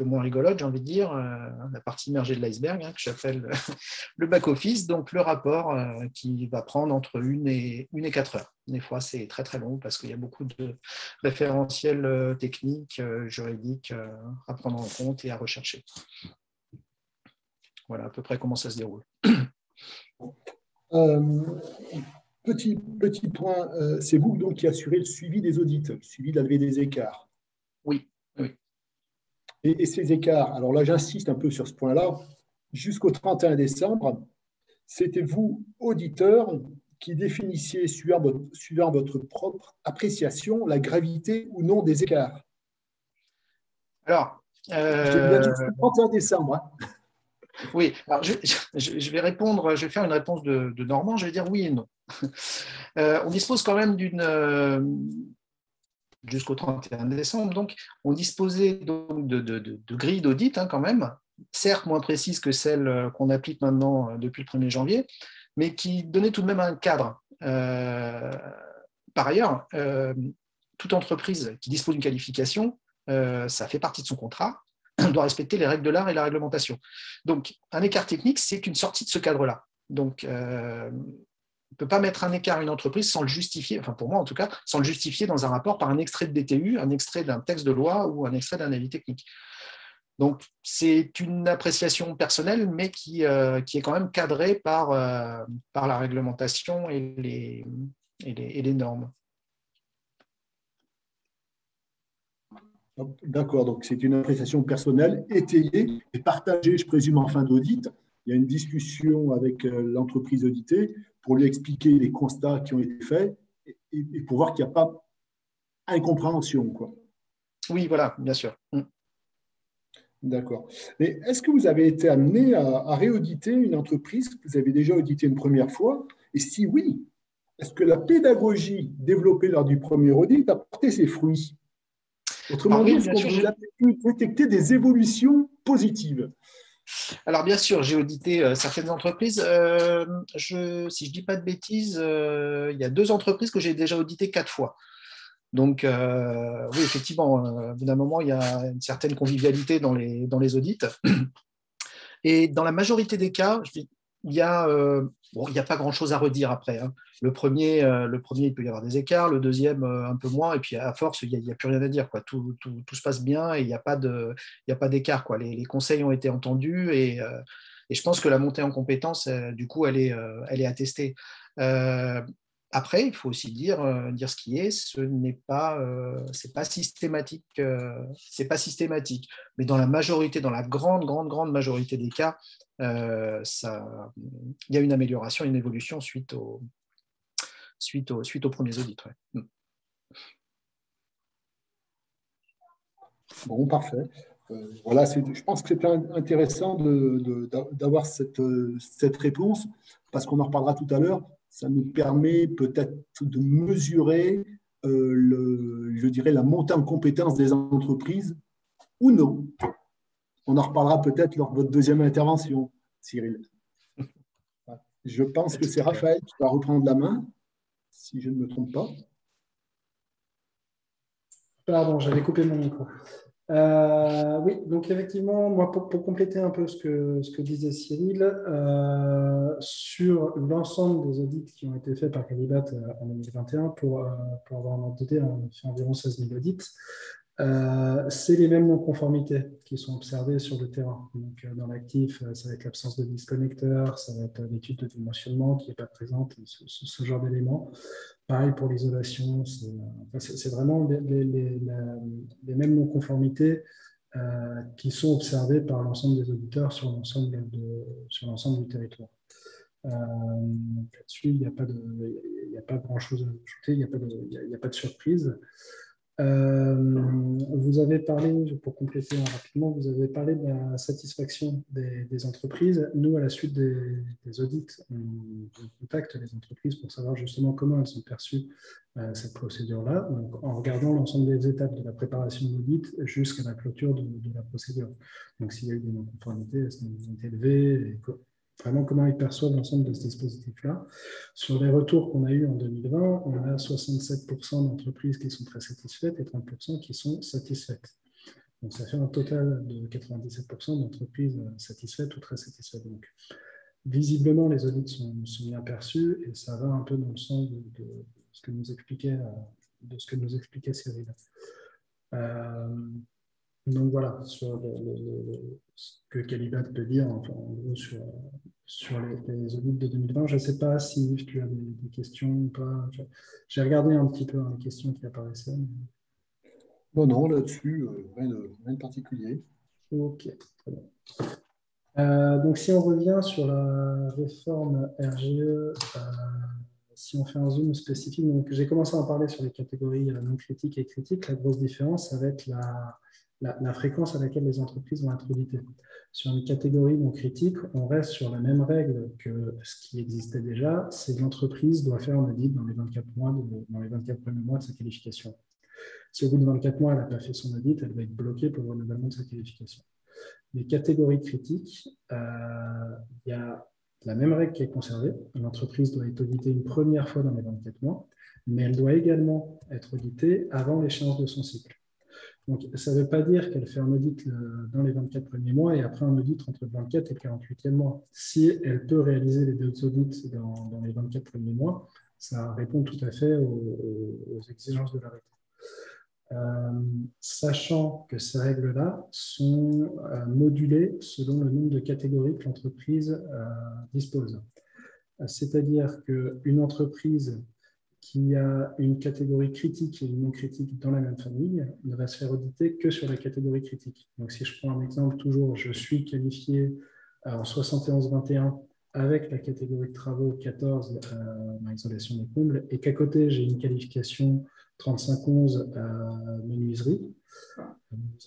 S4: moins rigolote, j'ai envie de dire, la partie immergée de l'iceberg, hein, que j'appelle le back-office, donc le rapport qui va prendre entre 1 et 4 heures. Des fois, c'est très très long parce qu'il y a beaucoup de référentiels techniques, juridiques à prendre en compte et à rechercher. Voilà à peu près comment ça se déroule.
S3: Petit point, c'est vous donc qui assurez le suivi des audits, le suivi de la levée des écarts.
S4: Oui.
S3: Et ces écarts, alors là j'insiste un peu sur ce point-là, jusqu'au 31 décembre, c'était vous, auditeurs, qui définissiez, suivant votre propre appréciation, la gravité ou non des écarts.
S4: Alors,
S3: j'ai bien dit le 31 décembre. Hein.
S4: Oui, alors je vais répondre, je vais faire une réponse de Normand, je vais dire oui et non. On dispose quand même jusqu'au 31 décembre, donc on disposait donc de grilles d'audit quand même, certes moins précises que celles qu'on applique maintenant depuis le 1er janvier, mais qui donnaient tout de même un cadre. Par ailleurs, toute entreprise qui dispose d'une qualification, ça fait partie de son contrat, doit respecter les règles de l'art et la réglementation. Donc, un écart technique, c'est une sortie de ce cadre-là. Donc, on ne peut pas mettre un écart à une entreprise sans le justifier, enfin pour moi en tout cas, sans le justifier dans un rapport par un extrait de DTU, un extrait d'un texte de loi ou un extrait d'un avis technique. Donc, c'est une appréciation personnelle, mais qui est quand même cadrée par la réglementation et les normes.
S3: D'accord, donc c'est une appréciation personnelle étayée et partagée, je présume, en fin d'audit. Il y a une discussion avec l'entreprise auditée pour lui expliquer les constats qui ont été faits et pour voir qu'il n'y a pas incompréhension, quoi.
S4: Oui, voilà, bien sûr.
S3: D'accord. Mais est-ce que vous avez été amené à réauditer une entreprise que vous avez déjà auditée une première fois? Et si oui, est-ce que la pédagogie développée lors du premier audit a porté ses fruits? Autrement dit, est-ce que vous avez pu détecter des évolutions positives?
S4: Alors, bien sûr, j'ai audité certaines entreprises. Si je ne dis pas de bêtises, il y a 2 entreprises que j'ai déjà auditées 4 fois. Donc, oui, effectivement, au bout d'un moment, il y a une certaine convivialité dans les audits. Et dans la majorité des cas, il y a, bon, il n'y a pas grand-chose à redire après, hein. Le premier, il peut y avoir des écarts, le deuxième, un peu moins, et puis à force, il n'y a plus rien à dire, quoi. Tout se passe bien et il n'y a pas d'écart, quoi. Les conseils ont été entendus et je pense que la montée en compétence, du coup, elle est attestée. Euh, Après, il faut aussi dire ce qui est, c'est pas systématique, c'est pas systématique. Mais dans la majorité, dans la grande, grande, grande majorité des cas, il y a une amélioration, une évolution suite aux premiers audits. Ouais.
S3: Bon, parfait. Voilà, je pense que c'est intéressant d'avoir cette réponse, parce qu'on en reparlera tout à l'heure. Ça nous permet peut-être de mesurer, je dirais, la montée en compétence des entreprises ou non. On en reparlera peut-être lors de votre deuxième intervention, Cyril. Je pense que c'est Raphaël qui va reprendre la main, si je ne me trompe pas.
S2: Pardon, j'avais coupé mon micro. Oui, donc effectivement, moi, pour compléter un peu ce que disait Cyril, sur l'ensemble des audits qui ont été faits par Calibat en 2021, pour avoir un ordre d'idée, on a fait environ 16 000 audits. C'est les mêmes non-conformités qui sont observées sur le terrain. Donc, dans l'actif, ça va être l'absence de disconnecteur, ça va être l'étude de dimensionnement qui n'est pas présente, ce genre d'éléments. Pareil pour l'isolation, c'est vraiment les mêmes non-conformités qui sont observées par l'ensemble des auditeurs sur l'ensemble du territoire. Là-dessus, il n'y a pas grand-chose à ajouter, il n'y a pas de surprise. Vous avez parlé, pour compléter rapidement, vous avez parlé de la satisfaction des entreprises. Nous, à la suite des audits, on contacte les entreprises pour savoir justement comment elles ont perçu cette procédure-là, donc en regardant l'ensemble des étapes de la préparation de l'audit jusqu'à la clôture de la procédure. Donc, s'il y a eu des non-conformités, est-ce qu'elles ont été levées, vraiment comment ils perçoivent l'ensemble de ce dispositif-là. Sur les retours qu'on a eus en 2020, on a 67% d'entreprises qui sont très satisfaites et 30% qui sont satisfaites. Donc, ça fait un total de 97% d'entreprises satisfaites ou très satisfaites. Donc, visiblement, les audits sont bien perçus et ça va un peu dans le sens de ce que nous expliquait Cyril. Donc voilà, sur ce que Calibat peut dire en gros sur les audits de 2020. Je ne sais pas si tu as des questions ou pas. J'ai regardé un petit peu les questions qui apparaissaient.
S3: Non, là-dessus, rien de particulier.
S2: Ok, très bien. Donc si on revient sur la réforme RGE, si on fait un zoom spécifique, donc j'ai commencé à en parler sur les catégories non critiques et critiques. La grosse différence, ça va être la fréquence à laquelle les entreprises vont être auditées. Sur une catégorie non critique, on reste sur la même règle que ce qui existait déjà, c'est que l'entreprise doit faire un audit dans les 24 premiers mois de sa qualification. Si au bout de 24 mois, elle n'a pas fait son audit, elle va être bloquée pour le renouvellement de sa qualification. Les catégories critiques, il y a la même règle qui est conservée. L'entreprise doit être auditée une première fois dans les 24 mois, mais elle doit également être auditée avant l'échéance de son cycle. Donc, ça ne veut pas dire qu'elle fait un audit dans les 24 premiers mois et après un audit entre le 24 et le 48e mois. Si elle peut réaliser les 2 audits dans les 24 premiers mois, ça répond tout à fait aux exigences de l'arrêté. Sachant que ces règles-là sont modulées selon le nombre de catégories que l'entreprise dispose. C'est-à-dire qu'une entreprise qui a une catégorie critique et une non critique dans la même famille ne va se faire auditer que sur la catégorie critique. Donc, si je prends un exemple, toujours, je suis qualifié en 71-21 avec la catégorie de travaux 14, isolation des combles, et qu'à côté, j'ai une qualification 35-11 menuiserie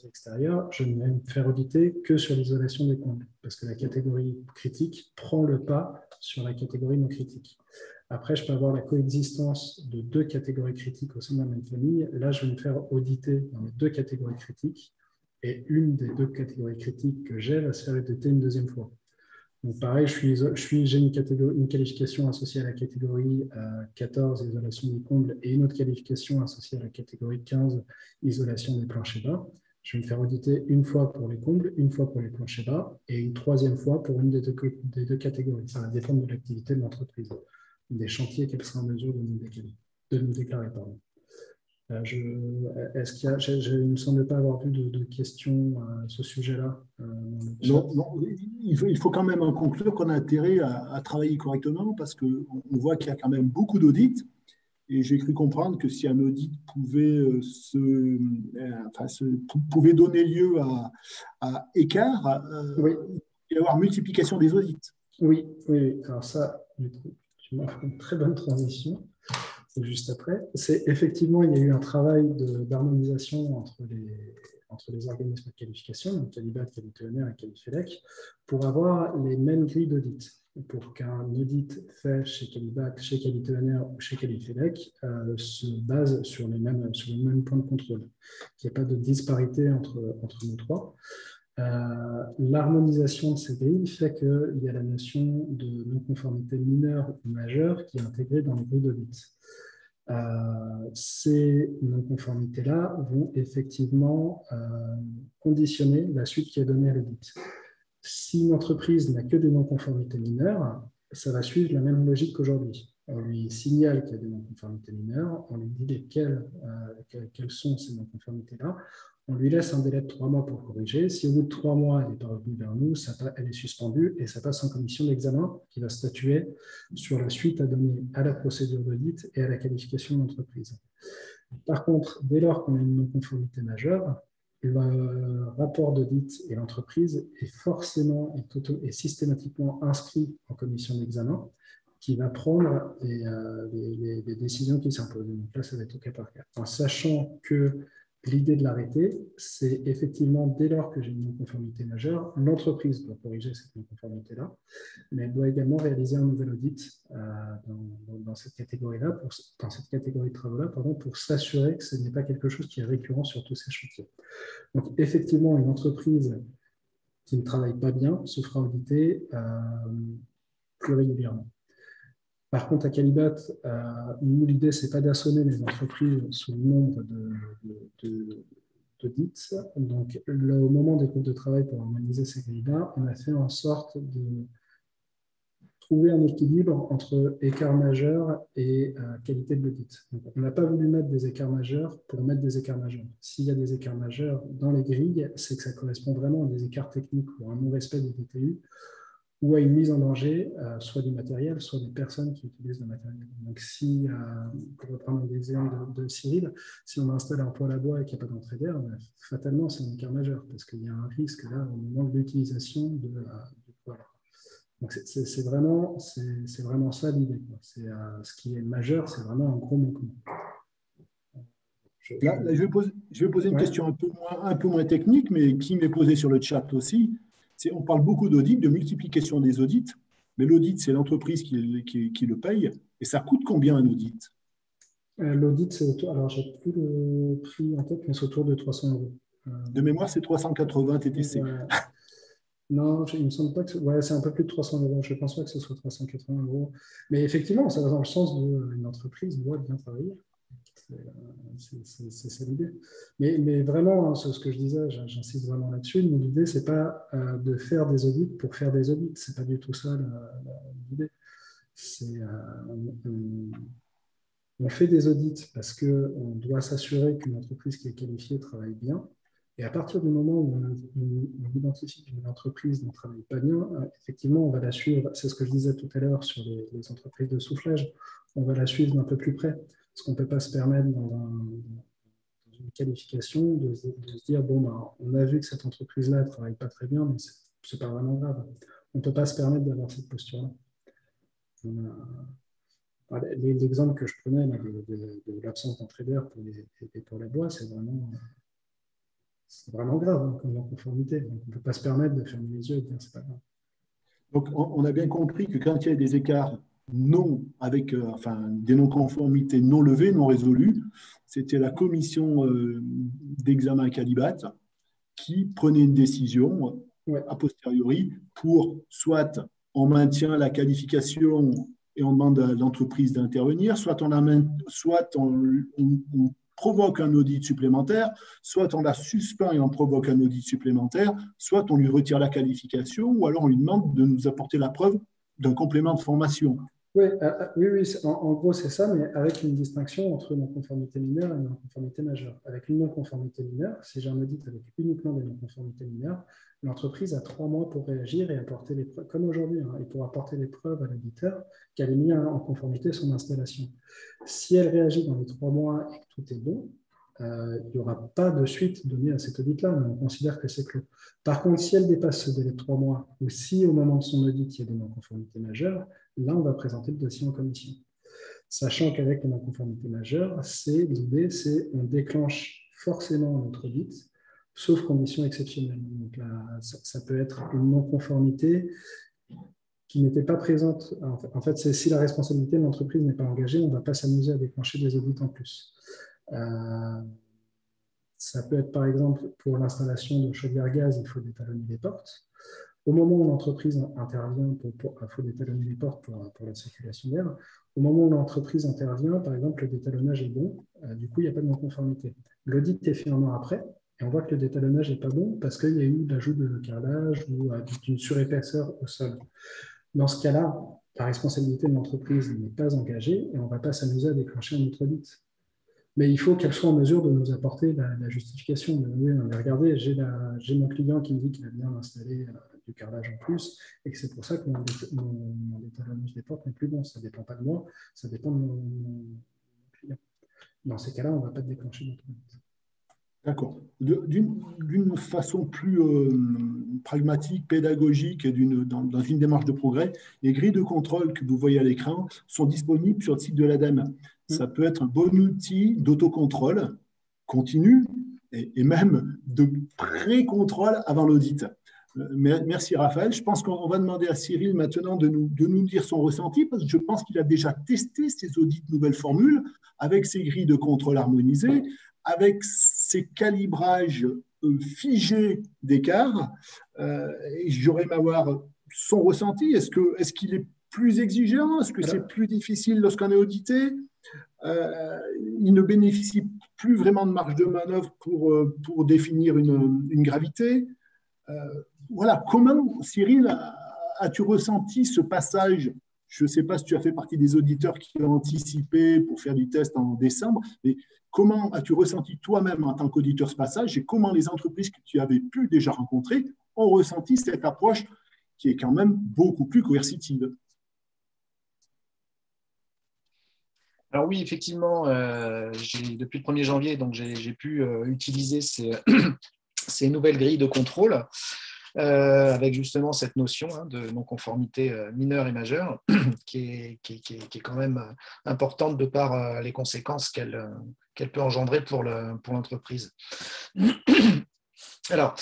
S2: extérieure, je ne vais me faire auditer que sur l'isolation des combles, parce que la catégorie critique prend le pas sur la catégorie non critique. Après, je peux avoir la coexistence de 2 catégories critiques au sein de la même famille. Là, je vais me faire auditer dans les 2 catégories critiques Et une des deux catégories critiques que j'ai va se faire auditer une deuxième fois. Donc pareil, j'ai une qualification associée à la catégorie 14, isolation des combles, et une autre qualification associée à la catégorie 15, isolation des planchers bas. Je vais me faire auditer une fois pour les combles, une fois pour les planchers bas, et une troisième fois pour une des deux catégories. Ça va dépendre de l'activité de l'entreprise, des chantiers qu'elle sera en mesure de nous déclarer. Pardon. Est-ce qu'il y a, je ne me semble pas avoir vu de questions à ce sujet-là.
S3: Non, il faut quand même en conclure qu'on a intérêt à travailler correctement parce qu'on voit qu'il y a quand même beaucoup d'audits. Et j'ai cru comprendre que si un audit pouvait, pouvait donner lieu à écart,
S2: oui.
S3: il y avoir multiplication des audits.
S2: Oui. Alors ça, du coup, tu m'as fait une très bonne transition. C'est juste après. Effectivement, il y a eu un travail d'harmonisation entre les organismes de qualification, donc Calibat, Qualitionnaire et Qualifelec, pour avoir les mêmes grilles d'audit. Pour qu'un audit fait chez Calibat, chez Qualitionnaire ou chez Qualifelec se base sur les mêmes points de contrôle, qu'il n'y ait pas de disparité entre nous trois. L'harmonisation de ces grilles fait qu'il y a la notion de non-conformité mineure ou majeure qui est intégrée dans les grilles d'audit. Ces non-conformités-là vont effectivement conditionner la suite qui est donnée à l'audit. Si une entreprise n'a que des non-conformités mineures, ça va suivre la même logique qu'aujourd'hui. On lui signale qu'il y a des non-conformités mineures, on lui dit quelles sont ces non-conformités-là, on lui laisse un délai de 3 mois pour corriger. Si au bout de 3 mois, elle n'est pas revenue vers nous, elle est suspendue et ça passe en commission d'examen qui va statuer sur la suite à donner à la procédure d'audit et à la qualification de l'entreprise. Par contre, dès lors qu'on a une non-conformité majeure, le rapport d'audit et l'entreprise est forcément et systématiquement inscrit en commission d'examen qui va prendre les décisions qui s'imposent. Donc là, ça va être au cas par cas. En sachant que l'idée de l'arrêté, c'est effectivement, dès lors que j'ai une non-conformité majeure, l'entreprise doit corriger cette non-conformité-là, mais elle doit également réaliser un nouvel audit dans cette catégorie-là, dans cette catégorie de travaux-là, pour s'assurer que ce n'est pas quelque chose qui est récurrent sur tous ces chantiers. Donc, effectivement, une entreprise qui ne travaille pas bien se fera auditer plus régulièrement. Par contre, à Calibat, nous, l'idée, ce n'est pas d'assommer les entreprises sous le nombre d'audits. Donc, au moment des groupes de travail pour harmoniser ces grilles-là, on a fait en sorte de trouver un équilibre entre écart majeur et qualité de l'audit. On n'a pas voulu mettre des écarts majeurs pour mettre des écarts majeurs. S'il y a des écarts majeurs dans les grilles, c'est que ça correspond vraiment à des écarts techniques ou à un non-respect des DTU, ou à une mise en danger, soit du matériel, soit des personnes qui utilisent le matériel. Donc, si, pour reprendre l'exemple de Cyril, si on installe un poêle à bois et qu'il n'y a pas d'entrée d'air, fatalement, c'est un écart majeur, parce qu'il y a un risque là au moment de l'utilisation du poêle. Donc, c'est vraiment ça l'idée. Ce qui est majeur, c'est vraiment un gros manquement.
S3: Là, je vais poser une question un peu moins technique, mais qui m'est posée sur le chat aussi. On parle beaucoup d'audit, de multiplication des audits, mais l'audit, c'est l'entreprise qui le paye. Et ça coûte combien un audit?
S2: L'audit, c'est autour, alors j'ai plus le prix en tête, mais c'est autour de 300 euros.
S3: De mémoire, c'est 380 TTC.
S2: Non, il me semble pas que c'est un peu plus de 300 euros. Je ne pense pas que ce soit 380 euros. Mais effectivement, ça va dans le sens d'une entreprise doit bien travailler. C'est ça l'idée. Mais vraiment, ce que je disais, j'insiste vraiment là-dessus. L'idée, ce n'est pas de faire des audits pour faire des audits. Ce n'est pas du tout ça l'idée. On fait des audits parce qu'on doit s'assurer qu'une entreprise qui est qualifiée travaille bien. Et à partir du moment où on identifie qu'une entreprise ne travaille pas bien, effectivement, on va la suivre. C'est ce que je disais tout à l'heure sur les entreprises de soufflage. On va la suivre d'un peu plus près. Parce qu'on ne peut pas se permettre dans une qualification de se dire on a vu que cette entreprise-là ne travaille pas très bien, mais ce n'est pas vraiment grave. On ne peut pas se permettre d'avoir cette posture-là. L'exemple que je prenais de l'absence d'entrée d'air pour la bois, c'est vraiment grave comme non-conformité. Donc, on ne peut pas se permettre de fermer les yeux et de dire c'est pas grave.
S3: Donc, on a bien compris que quand il y a des écarts des non-conformités non levées, non résolues, c'était la commission d'examen Calibat qui prenait une décision a posteriori pour soit on maintient la qualification et on demande à l'entreprise d'intervenir, soit on provoque un audit supplémentaire, soit on la suspend et on provoque un audit supplémentaire, soit on lui retire la qualification, ou alors on lui demande de nous apporter la preuve d'un complément de formation.
S2: Oui, en gros, c'est ça, mais avec une distinction entre non-conformité mineure et non-conformité majeure. Avec une non-conformité mineure, si j'ai un audit avec uniquement des non-conformités mineures, l'entreprise a 3 mois pour réagir et apporter les preuves, comme aujourd'hui, et pour apporter les preuves à l'auditeur qu'elle ait mis en conformité son installation. Si elle réagit dans les 3 mois et que tout est bon, il n'y aura pas de suite donnée à cet audit-là, mais on considère que c'est clos. Par contre, si elle dépasse ce délai de 3 mois, ou si au moment de son audit, il y a des non-conformités majeures, là, on va présenter le dossier en commission. Sachant qu'avec les non-conformités majeures, l'idée, c'est on déclenche forcément notre audit, sauf conditions exceptionnelles. Donc là, ça peut être une non-conformité qui n'était pas présente. En fait, c'est si la responsabilité de l'entreprise n'est pas engagée, on ne va pas s'amuser à déclencher des audits en plus. Ça peut être par exemple pour l'installation de chaudière gaz, il faut détalonner les portes. Au moment où l'entreprise intervient, il faut détalonner les portes pour la circulation d'air. Au moment où l'entreprise intervient, par exemple, le détalonnage est bon, du coup, il n'y a pas de non-conformité. L'audit est fait un an après, et on voit que le détalonnage n'est pas bon parce qu'il y a eu l'ajout de carrelage ou d'une surépaisseur au sol. Dans ce cas-là, la responsabilité de l'entreprise n'est pas engagée et on ne va pas s'amuser à déclencher un autre audit. Mais il faut qu'elle soit en mesure de nous apporter la justification. Oui, regardez, j'ai mon client qui me dit qu'il a bien installé du carrelage en plus et que c'est pour ça que mon détalonnage des portes n'est plus bon. Ça ne dépend pas de moi, ça dépend de mon client. Dans ces cas-là, on ne va pas déclencher notre audit.
S3: D'accord. D'une façon plus pragmatique, pédagogique et dans une démarche de progrès, les grilles de contrôle que vous voyez à l'écran sont disponibles sur le site de l'ADEME. Ça peut être un bon outil d'autocontrôle continu et même de pré-contrôle avant l'audit. Merci Raphaël. Je pense qu'on va demander à Cyril maintenant de nous dire son ressenti parce que je pense qu'il a déjà testé ces audits nouvelles formules avec ces grilles de contrôle harmonisées, avec ces calibrages figés d'écart. J'aurais aimé avoir son ressenti. Est-ce qu'il est plus exigeant? Est-ce que c'est plus difficile lorsqu'on est audité? Il ne bénéficie plus vraiment de marge de manœuvre pour définir une gravité. Voilà, comment, Cyril, as-tu ressenti ce passage? Je ne sais pas si tu as fait partie des auditeurs qui ont anticipé pour faire du test en décembre, mais comment as-tu ressenti toi-même en tant qu'auditeur ce passage et comment les entreprises que tu avais pu déjà rencontrer ont ressenti cette approche qui est quand même beaucoup plus coercitive?
S4: Alors oui, effectivement, depuis le 1er janvier, donc j'ai pu utiliser ces nouvelles grilles de contrôle avec justement cette notion de non-conformité mineure et majeure qui est quand même importante de par les conséquences qu'elle peut engendrer pour l'entreprise. Alors,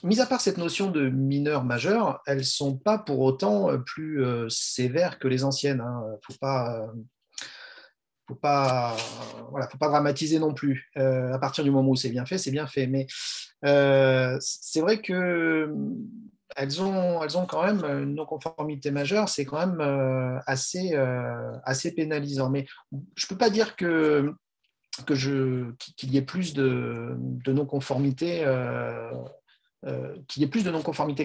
S4: mis à part cette notion de mineur-majeur, elles ne sont pas pour autant plus sévères que les anciennes. Faut pas dramatiser non plus. À partir du moment où c'est bien fait, c'est bien fait. Mais c'est vrai que elles ont quand même une non-conformité majeure, c'est quand même assez pénalisant. Mais je ne peux pas dire qu'il y ait plus de non-conformité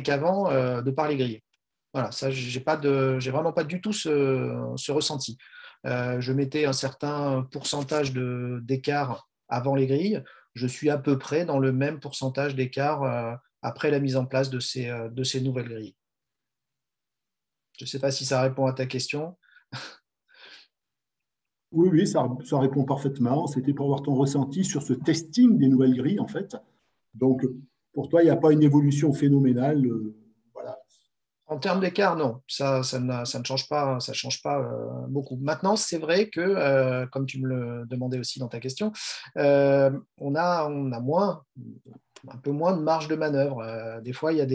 S4: qu'avant de par les grilles. Voilà, ça, j'ai vraiment pas du tout ce ressenti. Je mettais un certain pourcentage d'écart avant les grilles. Je suis à peu près dans le même pourcentage d'écart après la mise en place de ces nouvelles grilles. Je ne sais pas si ça répond à ta question.
S3: Oui, ça répond parfaitement. C'était pour avoir ton ressenti sur ce testing des nouvelles grilles, en fait. Donc, pour toi, il n'y a pas une évolution phénoménale. Voilà.
S4: En termes d'écart, non. Ça ne change pas, beaucoup. Maintenant, c'est vrai que, comme tu me le demandais aussi dans ta question, on a un peu moins de marge de manœuvre. Des fois, il y a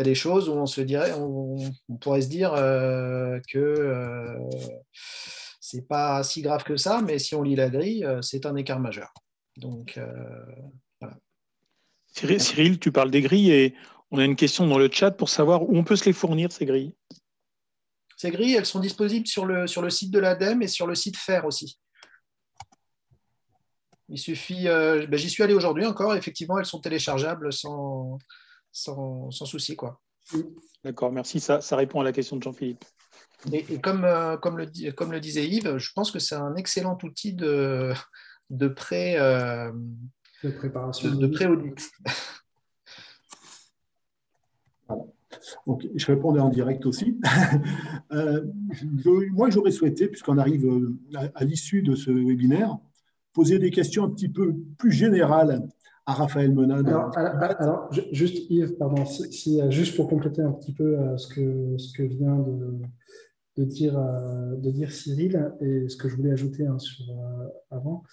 S4: des choses où on pourrait se dire que c'est pas si grave que ça, mais si on lit la grille, c'est un écart majeur. Donc, voilà.
S1: Cyril, tu parles des grilles et on a une question dans le chat pour savoir où on peut se les fournir, ces grilles.
S4: Ces grilles, elles sont disponibles sur le site de l'ADEME et sur le site FAIR aussi. Il suffit, j'y suis allé aujourd'hui encore, effectivement, elles sont téléchargeables sans souci,
S1: D'accord, merci, ça répond à la question de Jean-Philippe.
S4: Et comme le disait Yves, je pense que c'est un excellent outil de
S2: préparation
S4: de pré-audit.
S3: Voilà. Donc, je répondais en direct aussi. Moi, j'aurais souhaité, puisqu'on arrive à l'issue de ce webinaire, poser des questions un petit peu plus générales à Raphaël Menade.
S2: Alors, juste Yves, pardon, juste pour compléter un petit peu ce que vient de dire Cyril et ce que je voulais ajouter avant.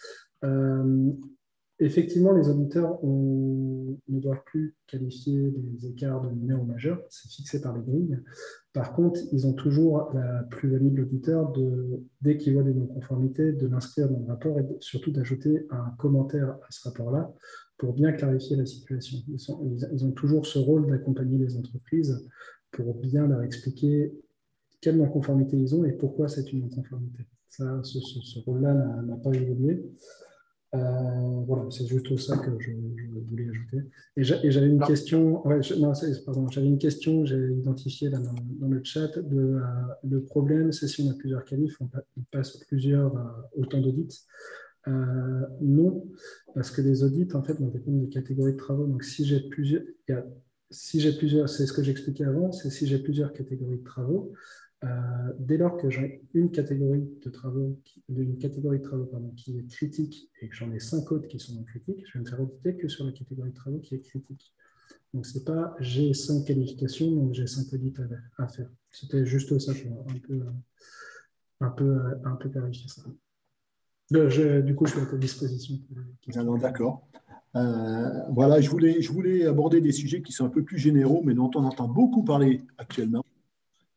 S2: Effectivement, les auditeurs ne doivent plus qualifier les écarts de mineurs ou majeurs, c'est fixé par les grilles. Par contre, ils ont toujours la plus-value de l'auditeur, dès qu'ils voient des non-conformités, de l'inscrire dans le rapport et surtout d'ajouter un commentaire à ce rapport-là pour bien clarifier la situation. Ils ont toujours ce rôle d'accompagner les entreprises pour bien leur expliquer quelle non-conformité ils ont et pourquoi c'est une non-conformité. Ce rôle-là n'a pas évolué. Voilà, c'est juste ça que je voulais ajouter. Et j'avais une question, j'avais une question, j'ai identifié là dans le chat, le problème, c'est si on a plusieurs qualifs, on passe autant d'audits. Non, parce que les audits, en fait, vont dépendre des catégories de travaux. Donc, si j'ai plusieurs, c'est ce que j'expliquais avant, c'est si j'ai plusieurs catégories de travaux, dès lors que j'ai une catégorie de travaux, qui est critique et que j'en ai 5 autres qui sont non critiques, je vais me faire auditer que sur la catégorie de travaux qui est critique. Donc, ce n'est pas j'ai 5 qualifications, donc j'ai 5 audits à faire. C'était juste ça pour un peu clarifier ça. Du coup, je suis à ta disposition.
S3: D'accord. Voilà, je voulais aborder des sujets qui sont un peu plus généraux, mais dont on entend beaucoup parler actuellement.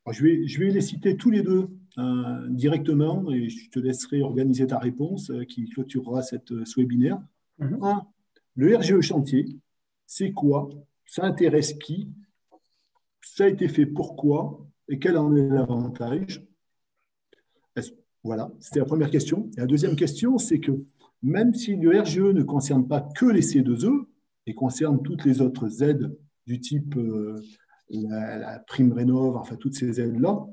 S3: Alors, je vais les citer tous les deux directement et je te laisserai organiser ta réponse qui clôturera ce webinaire. Un, le RGE chantier, c'est quoi? Ça intéresse qui? Ça a été fait pourquoi? Et quel en est l'avantage? Voilà, c'était la première question. Et la deuxième question, c'est que même si le RGE ne concerne pas que les C2E et concerne toutes les autres aides du type la prime rénov, enfin toutes ces aides-là,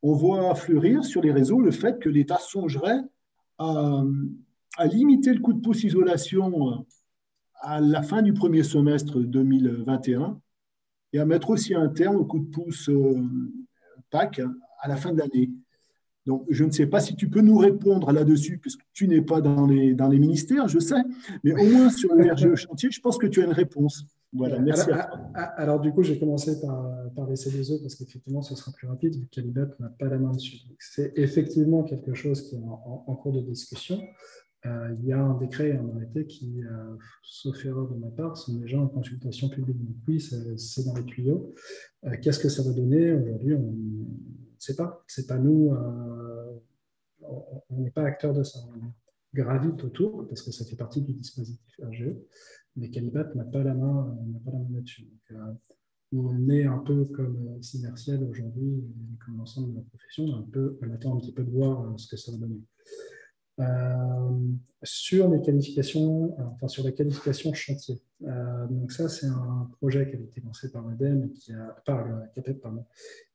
S3: on voit fleurir sur les réseaux le fait que l'État songerait à limiter le coup de pouce isolation à la fin du premier semestre 2021 et à mettre aussi un terme au coup de pouce PAC à la fin de l'année. Donc, je ne sais pas si tu peux nous répondre là-dessus, puisque tu n'es pas dans les ministères, je sais, mais au moins sur le RGE chantier, je pense que tu as une réponse. Voilà, merci.
S2: Alors, du coup, j'ai commencé par les C2E parce qu'effectivement, ce sera plus rapide, vu que Calibet n'a pas la main dessus. C'est effectivement quelque chose qui est en cours de discussion. Il y a un décret et un arrêté qui, sauf erreur de ma part, sont déjà en consultation publique. Donc oui, c'est dans les tuyaux. Qu'est-ce que ça va donner? Aujourd'hui, on ne sait pas. C'est pas nous, on n'est pas acteur de ça. On gravite autour parce que ça fait partie du dispositif RGE, mais Calibet n'a pas la main là-dessus. Donc, on est un peu comme Synertiel aujourd'hui, comme l'ensemble de la profession, on attend un petit peu de voir ce que ça va donner. Sur les qualifications, sur la qualification chantier. Donc ça, c'est un projet qui a été lancé par l'ADEME, par le CAPEP,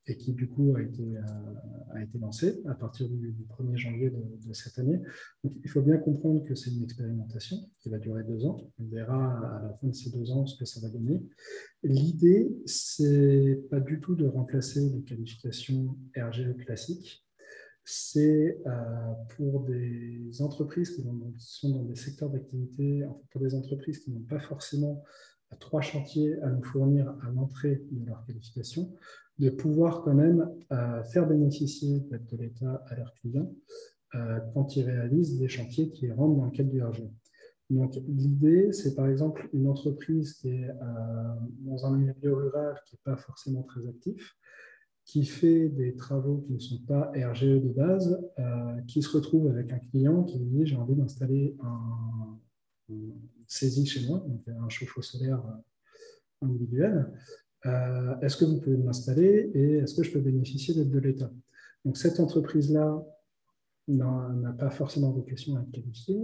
S2: et qui du coup a été lancé à partir du 1er janvier de cette année. Donc, il faut bien comprendre que c'est une expérimentation qui va durer 2 ans. On verra à la fin de ces 2 ans ce que ça va donner. L'idée, c'est pas du tout de remplacer les qualifications RGE classiques. C'est pour des entreprises qui sont dans des secteurs d'activité, pour des entreprises qui n'ont pas forcément 3 chantiers à nous fournir à l'entrée de leur qualification, de pouvoir quand même faire bénéficier de l'État à leurs clients quand ils réalisent des chantiers qui rentrent dans le cadre du RGE. Donc, l'idée, c'est par exemple une entreprise qui est dans un milieu rural qui n'est pas forcément très actif, qui fait des travaux qui ne sont pas RGE de base, qui se retrouve avec un client qui lui dit « j'ai envie d'installer un saisie chez moi, donc un chauffe-eau solaire individuel. Est-ce que vous pouvez l'installer et est-ce que je peux bénéficier d'aide de l'État? Donc, cette entreprise-là n'a pas forcément vocation à être qualifiée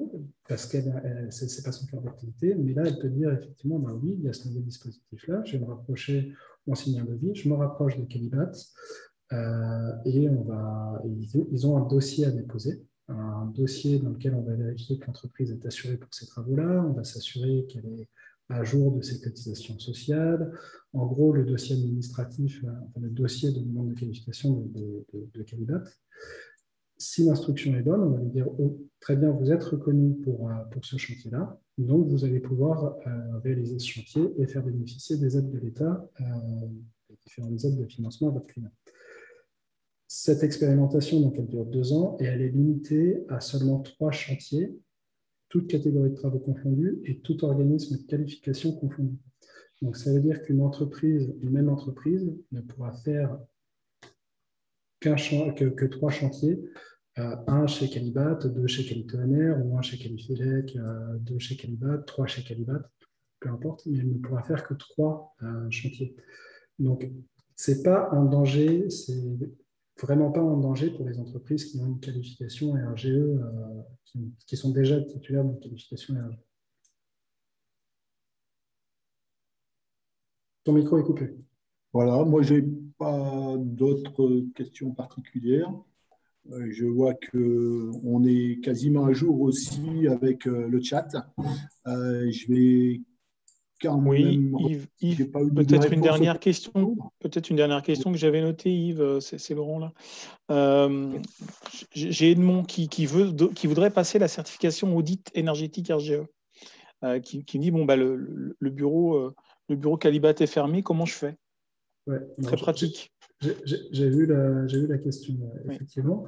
S2: parce que ce n'est pas son cœur d'activité, mais là, elle peut dire effectivement, ben oui, il y a ce nouveau dispositif-là, je vais me rapprocher, on signe un devis, je me rapproche de Calibat et ils ont un dossier à déposer, un dossier dans lequel on va vérifier que l'entreprise est assurée pour ces travaux-là, on va s'assurer qu'elle est à jour de ses cotisations sociales. En gros, le dossier administratif, enfin, le dossier de demande de qualification de Calibat. Si l'instruction est bonne, on va lui dire oh, très bien, vous êtes reconnu pour ce chantier-là, donc vous allez pouvoir réaliser ce chantier et faire bénéficier des aides de l'État, des différentes aides de financement à votre client. Cette expérimentation, donc, elle dure 2 ans et elle est limitée à seulement 3 chantiers, toutes catégories de travaux confondus et tout organisme de qualification confondu. Donc, ça veut dire qu'une même entreprise, ne pourra faire que 3 chantiers, un chez Calibat, 2 chez Qualitonner, ou un chez Qualifelec, 2 chez Calibat, 3 chez Calibat, peu importe, mais elle ne pourra faire que 3 chantiers. Donc, ce n'est pas un danger, c'est vraiment pas un danger pour les entreprises qui ont une qualification RGE, qui sont déjà titulaires d'une qualification RGE. Ton micro est coupé.
S3: Voilà, moi, je n'ai pas d'autres questions particulières. Je vois qu'on est quasiment à jour aussi avec le chat. Je vais quand même...
S1: Yves, peut-être une dernière question. Peut-être une dernière question que j'avais notée, Yves, c'est Laurent là. J'ai Edmond qui voudrait passer la certification audit énergétique RGE, qui me dit bon, bah, le bureau Calibat est fermé, comment je fais?
S2: Ouais,
S1: très pratique.
S2: J'ai vu la question, effectivement.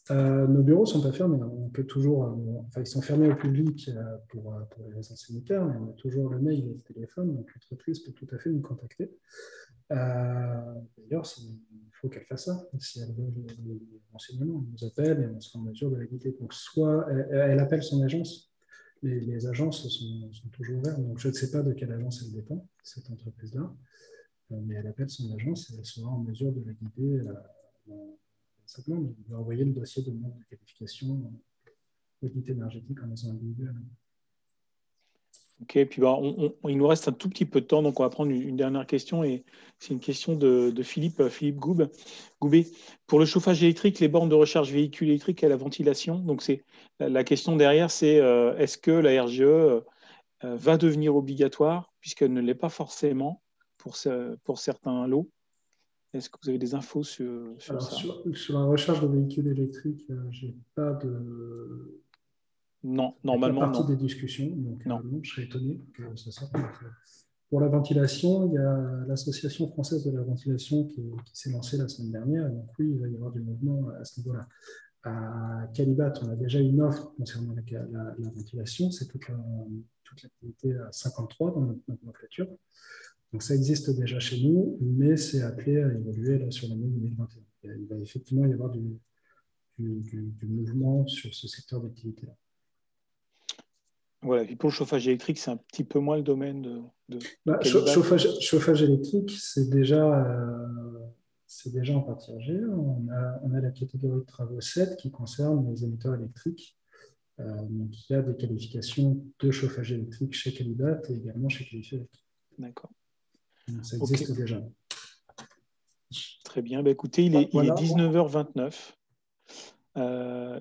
S2: Nos bureaux ne sont pas fermés. On peut toujours, ils sont fermés au public pour les raisons sanitaires, mais on a toujours le mail et le téléphone, donc l'entreprise peut tout à fait nous contacter. D'ailleurs, il faut qu'elle fasse ça. Si elle veut les renseignements, elle nous appelle et on sera en mesure de la guider. Donc, soit elle appelle son agence. Les agences sont toujours ouvertes, donc je ne sais pas de quelle agence elle dépend, cette entreprise-là. Mais elle appelle son agence et elle sera en mesure de la guider simplement de lui envoyer le dossier de demande de qualification audit énergétique en maison individuelle.
S1: Ok, puis il nous reste un tout petit peu de temps, donc on va prendre une dernière question et c'est une question de Philippe Goubet. Pour le chauffage électrique, les bornes de recharge véhicules électriques et la ventilation, donc la question derrière, c'est est-ce que la RGE va devenir obligatoire puisqu'elle ne l'est pas forcément pour certains lots. Est-ce que vous avez des infos sur ça?
S2: Sur la recharge de véhicules électriques, je n'ai pas de...
S1: Non, normalement, non.
S2: Des discussions, donc non, je serais étonné que ça sorte. Pour la ventilation, il y a l'Association française de la ventilation qui s'est lancée la semaine dernière, donc oui, il va y avoir du mouvement à ce niveau-là. À Calibat, on a déjà une offre concernant la ventilation, c'est toute l'activité à 53 dans notre nomenclature. Donc ça existe déjà chez nous, mais c'est appelé à évoluer là, sur l'année 2021. Il va effectivement y avoir du mouvement sur ce secteur d'activité-là.
S1: Voilà, et pour le chauffage électrique, c'est un petit peu moins le domaine de
S2: chauffage électrique, c'est déjà en partie RGE. On a la catégorie de travaux 7 qui concerne les émetteurs électriques. Donc, il y a des qualifications de chauffage électrique chez Calibat et également chez Qualifelec.
S1: D'accord.
S2: Ça existe déjà.
S1: Très bien. Bah, écoutez, il est 19h29.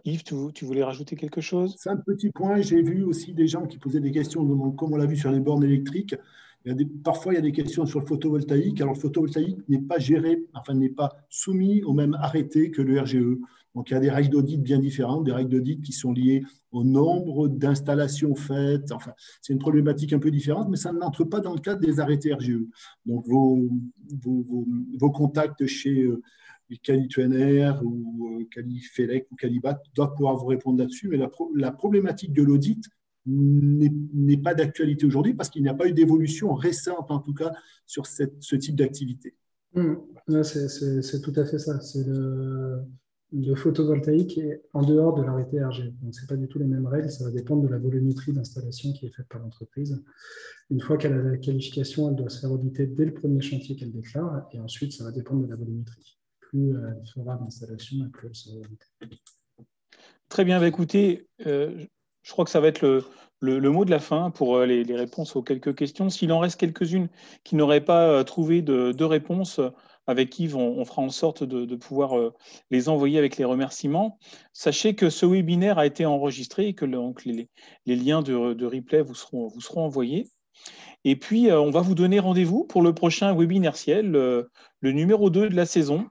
S1: Yves, tu voulais rajouter quelque chose?
S3: C'est un petit point. J'ai vu aussi des gens qui posaient des questions, comme on l'a vu sur les bornes électriques. Parfois, il y a des questions sur le photovoltaïque. Alors, le photovoltaïque n'est pas géré, n'est pas soumis au même arrêté que le RGE. Donc, il y a des règles d'audit bien différentes, des règles d'audit qui sont liées au nombre d'installations faites. Enfin, c'est une problématique un peu différente, mais ça n'entre pas dans le cadre des arrêtés RGE. Donc, vos contacts chez Qualitonner ou Qualifelec ou Calibat doivent pouvoir vous répondre là-dessus. Mais la problématique de l'audit n'est pas d'actualité aujourd'hui parce qu'il n'y a pas eu d'évolution récente, en tout cas, sur ce type d'activité.
S2: C'est tout à fait ça. Le photovoltaïque est en dehors de l'arrêté RG. Donc, ce n'est pas du tout les mêmes règles. Ça va dépendre de la volumétrie d'installation qui est faite par l'entreprise. Une fois qu'elle a la qualification, elle doit se faire auditer dès le premier chantier qu'elle déclare. Et ensuite, ça va dépendre de la volumétrie. Plus elle fera d'installation, plus elle sera auditée.
S1: Très bien. Écoutez, je crois que ça va être le mot de la fin pour les réponses aux quelques questions. S'il en reste quelques-unes qui n'auraient pas trouvé de réponse, avec Yves, on fera en sorte de pouvoir les envoyer avec les remerciements. Sachez que ce webinaire a été enregistré et que donc, les liens de replay vous seront envoyés. Et puis, on va vous donner rendez-vous pour le prochain webinaire ciel, le numéro 2 de la saison.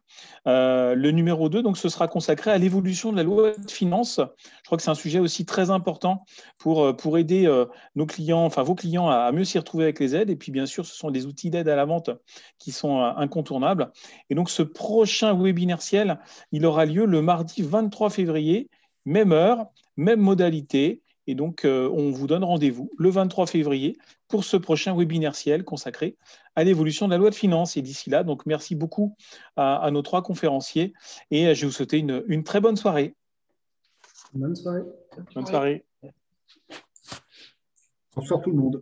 S1: Le numéro 2, donc, ce sera consacré à l'évolution de la loi de finances. Je crois que c'est un sujet aussi très important pour aider nos clients, enfin vos clients à mieux s'y retrouver avec les aides. Et puis, bien sûr, ce sont des outils d'aide à la vente qui sont incontournables. Et donc, ce prochain webinaire ciel, il aura lieu le mardi 23 février, même heure, même modalité. Et donc, on vous donne rendez-vous le 23 février pour ce prochain webinaire ciel consacré à l'évolution de la loi de finances. Et d'ici là, donc merci beaucoup à nos 3 conférenciers et je vais vous souhaiter une très bonne soirée.
S2: Bonne soirée.
S1: Bonne soirée.
S3: Bonsoir tout le monde.